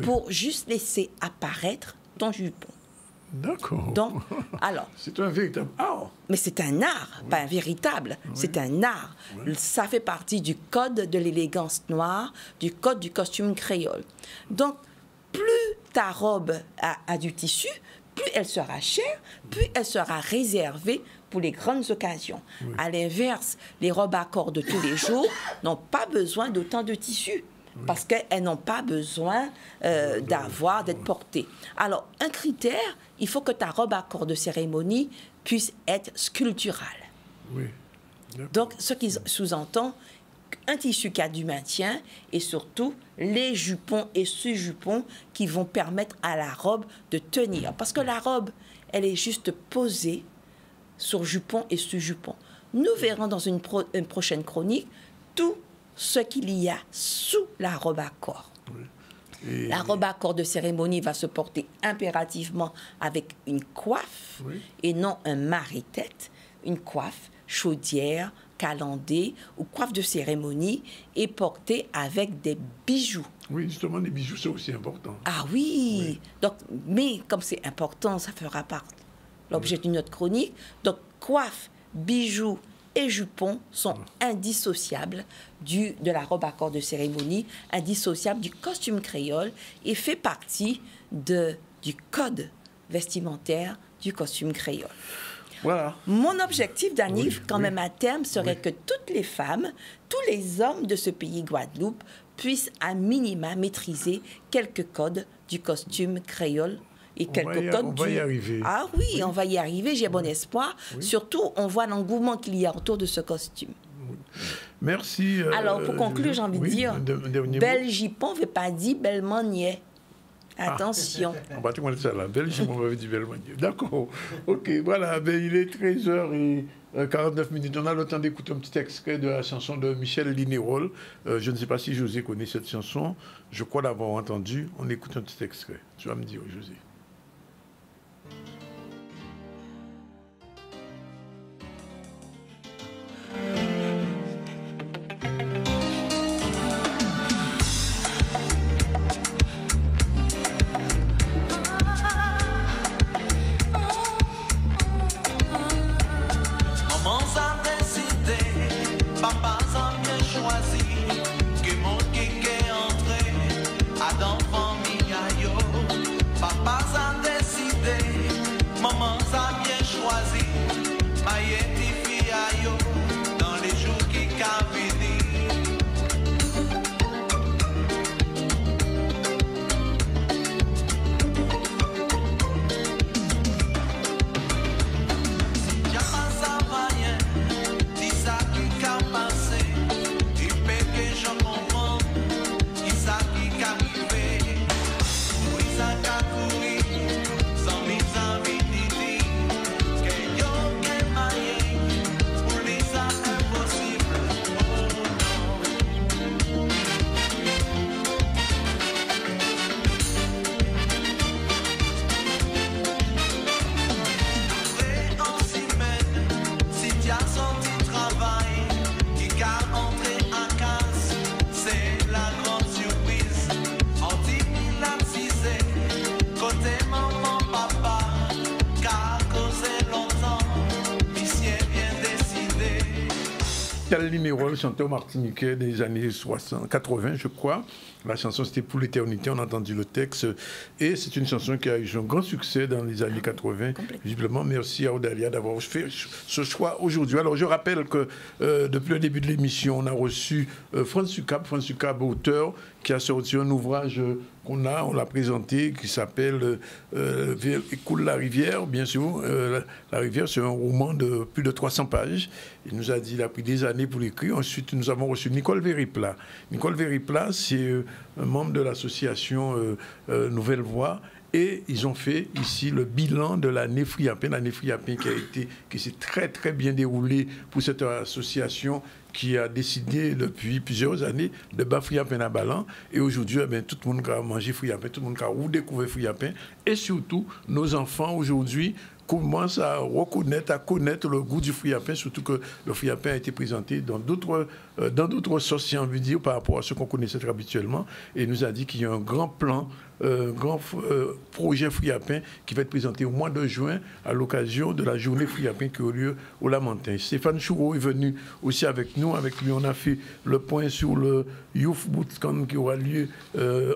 pour juste laisser apparaître ton jupon. D'accord. Donc, alors... C'est un véritable art. Mais c'est un art, pas un véritable. C'est un art. Ça fait partie du code de l'élégance noire, du code du costume créole. Donc, plus ta robe a du tissu, plus elle sera chère, plus elle sera réservée pour les grandes occasions. À l'inverse, les robes à corps de tous les jours n'ont pas besoin d'autant de tissu. Parce qu'elles n'ont pas besoin d'être portées. Alors, un critère, il faut que ta robe à corps de cérémonie puisse être sculpturale. Donc, ce qui sous-entend un tissu qui a du maintien et surtout les jupons et sous-jupons qui vont permettre à la robe de tenir. Parce que la robe, elle est juste posée sur jupons et sous-jupons. Nous verrons dans une prochaine chronique tout ce qu'il y a sous la robe à corps. La robe à corps de cérémonie va se porter impérativement avec une coiffe et non un marée-tête, une coiffe, chaudière, calandée ou coiffe de cérémonie et portée avec des bijoux. Oui, justement, les bijoux, c'est aussi important. Ah oui. Donc, mais comme c'est important, ça fera l'objet d'une autre chronique. Donc, coiffe, bijoux et jupons sont indissociables de la robe à corps de cérémonie, indissociables du costume créole et fait partie du code vestimentaire du costume créole. Voilà. Mon objectif, Danick, quand même à terme, serait que toutes les femmes, tous les hommes de ce pays Guadeloupe puissent à minima maîtriser quelques codes du costume créole. Et quelques codes on va y arriver. Ah oui, on va y arriver, j'ai bon espoir. Surtout, on voit l'engouement qu'il y a autour de ce costume. Merci. Alors, pour conclure, j'ai envie de dire, bel jupon ne veut pas dire belle manière. Attention. On va te demander ça là. Bel jupon veut dire belle manière. D'accord. OK, voilà. Ben, il est 13h49. On a le temps d'écouter un petit extrait de la chanson de Michel Linérolle. Je ne sais pas si José connaît cette chanson. Je crois l'avoir entendue. On écoute un petit extrait. Tu vas me dire, José. Papa Michel Linérolle, chanteur martiniquais des années 80, je crois. La chanson, c'était Pour l'éternité, on a entendu le texte. Et c'est une chanson qui a eu un grand succès dans les années 80. Visiblement, merci à Odalia d'avoir fait ce choix aujourd'hui. Alors, je rappelle que depuis le début de l'émission, on a reçu Franz Sucab, auteur, qui a sorti un ouvrage on l'a présenté, qui s'appelle Écoule la rivière, bien sûr. La rivière, c'est un roman de plus de 300 pages. Il nous a dit qu'il a pris des années pour l'écrire. Ensuite, nous avons reçu Nicole Véripla. Nicole Véripla, c'est un membre de l'association Nouvelle Voix. Et ils ont fait ici le bilan de l'année Friapin, qui s'est très très bien déroulée pour cette association qui a décidé depuis plusieurs années de battre Friapin à Balan. Et aujourd'hui, tout le monde a mangé Friapin, tout le monde a redécouvert Friapin. Et surtout, nos enfants aujourd'hui commencent à reconnaître, à connaître le goût du friapin, surtout que le friapin a été présenté dans d'autres sauces, si on veut dire, par rapport à ce qu'on connaissait habituellement. Et il nous a dit qu'il y a un grand plan, grand projet friapin qui va être présenté au mois de juin à l'occasion de la journée friapin qui a lieu au Lamentin. Stéphane Choureau est venu aussi avec nous. Avec lui, on a fait le point sur le Youth Bootcamp qui aura lieu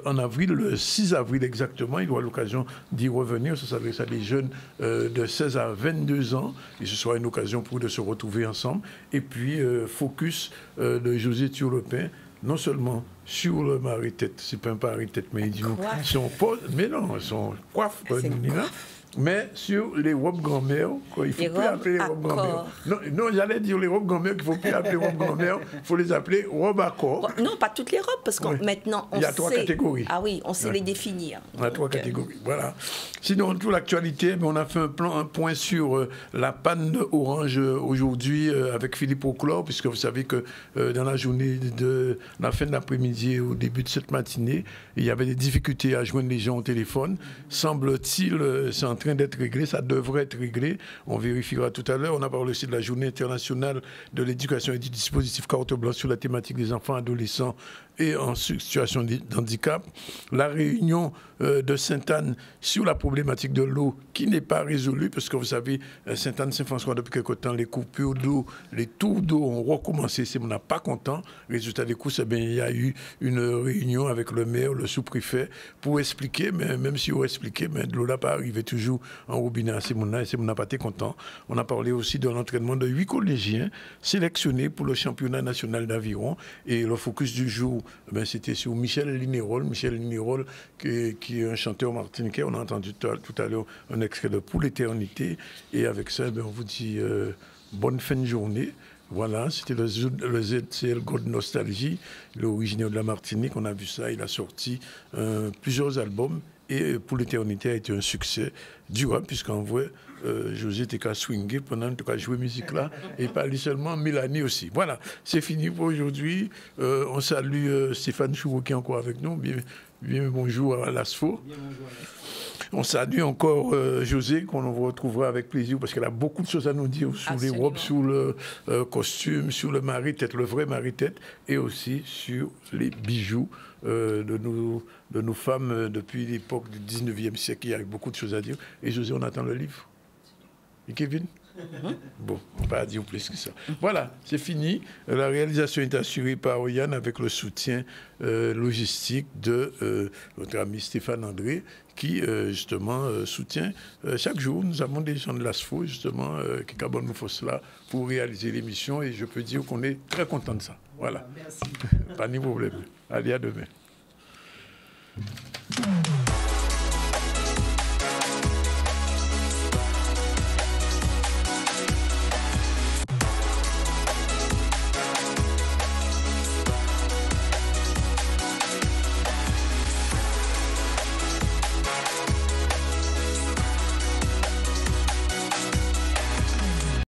en avril, le 6 avril exactement. Il aura l'occasion d'y revenir. Ça s'adresse à des jeunes de 16 à 22 ans. Et ce sera une occasion pour eux de se retrouver ensemble. Et puis, focus de José Turlepin, non seulement sur le mari-tête, c'est pas un mari-tête, mais il dit son coiffe, mais sur les robes grand-mère, il faut plus appeler les robes grand-mère. Non, j'allais dire les robes grand-mère qu'il ne faut plus appeler robes grand-mère, il faut les appeler robes à corps. Non, pas toutes les robes, parce que maintenant, on sait... Il y a 3 catégories. Ah oui, on sait les définir. On a 3 catégories, voilà. Sinon, toute l'actualité, on a fait un point sur la panne Orange aujourd'hui avec Philippe Auclore, puisque vous savez que dans la journée de la fin de l'après-midi, au début de cette matinée, il y avait des difficultés à joindre les gens au téléphone. Semble-t-il, c'est en train d'être réglé, ça devrait être réglé. On vérifiera tout à l'heure. On a parlé aussi de la journée internationale de l'éducation et du dispositif carte blanche sur la thématique des enfants, adolescents et en situation de handicap. La réunion de Sainte-Anne sur la problématique de l'eau qui n'est pas résolue, parce que vous savez, Sainte-Anne-Saint-François, depuis quelque temps, les coupures d'eau, les tours d'eau ont recommencé. On n'a pas content. Résultat des courses, il y a eu une réunion avec le maire, le sous-préfet, pour expliquer, mais même si on expliquait, mais de l'eau n'a pas arrivé toujours en robinet à Simona, et Simona n'a pas été content. On a parlé aussi de l'entraînement de 8 collégiens sélectionnés pour le championnat national d'aviron. Et le focus du jour, c'était sur Michel Linérolle. Michel Linérolle, qui est un chanteur martiniquais. On a entendu tout à l'heure un extrait de Pour l'éternité. Et avec ça, on vous dit bonne fin de journée. Voilà, c'était le ZCL Gold Nostalgie, l'originaire de la Martinique. On a vu ça, il a sorti plusieurs albums. Et Pour l'éternité a été un succès durable, puisqu'en vrai, José était qu'à swinguer pendant tout cas jouer musique là, et pas lui seulement, Mélanie aussi. Voilà, c'est fini pour aujourd'hui. On salue Stéphane Choureau qui est encore avec nous. Bien bonjour à l'ASFO. On salue encore José, qu'on vous retrouvera avec plaisir, parce qu'elle a beaucoup de choses à nous dire sur les robes, sur le costume, sur le mari-tête, le vrai mari-tête, et aussi sur les bijoux de nos femmes depuis l'époque du 19e siècle. Il y a beaucoup de choses à dire. Et José, on attend le livre. Et Kevin ? Bon, on ne va pas dire plus que ça. Voilà, c'est fini. La réalisation est assurée par Yann avec le soutien logistique de notre ami Stéphane André, qui justement soutient chaque jour. Nous avons des gens de l'ASFO justement qui cabonnent nous là pour réaliser l'émission, et je peux dire qu'on est très content de ça. Voilà. Merci. Pas de problème. Allez, à demain.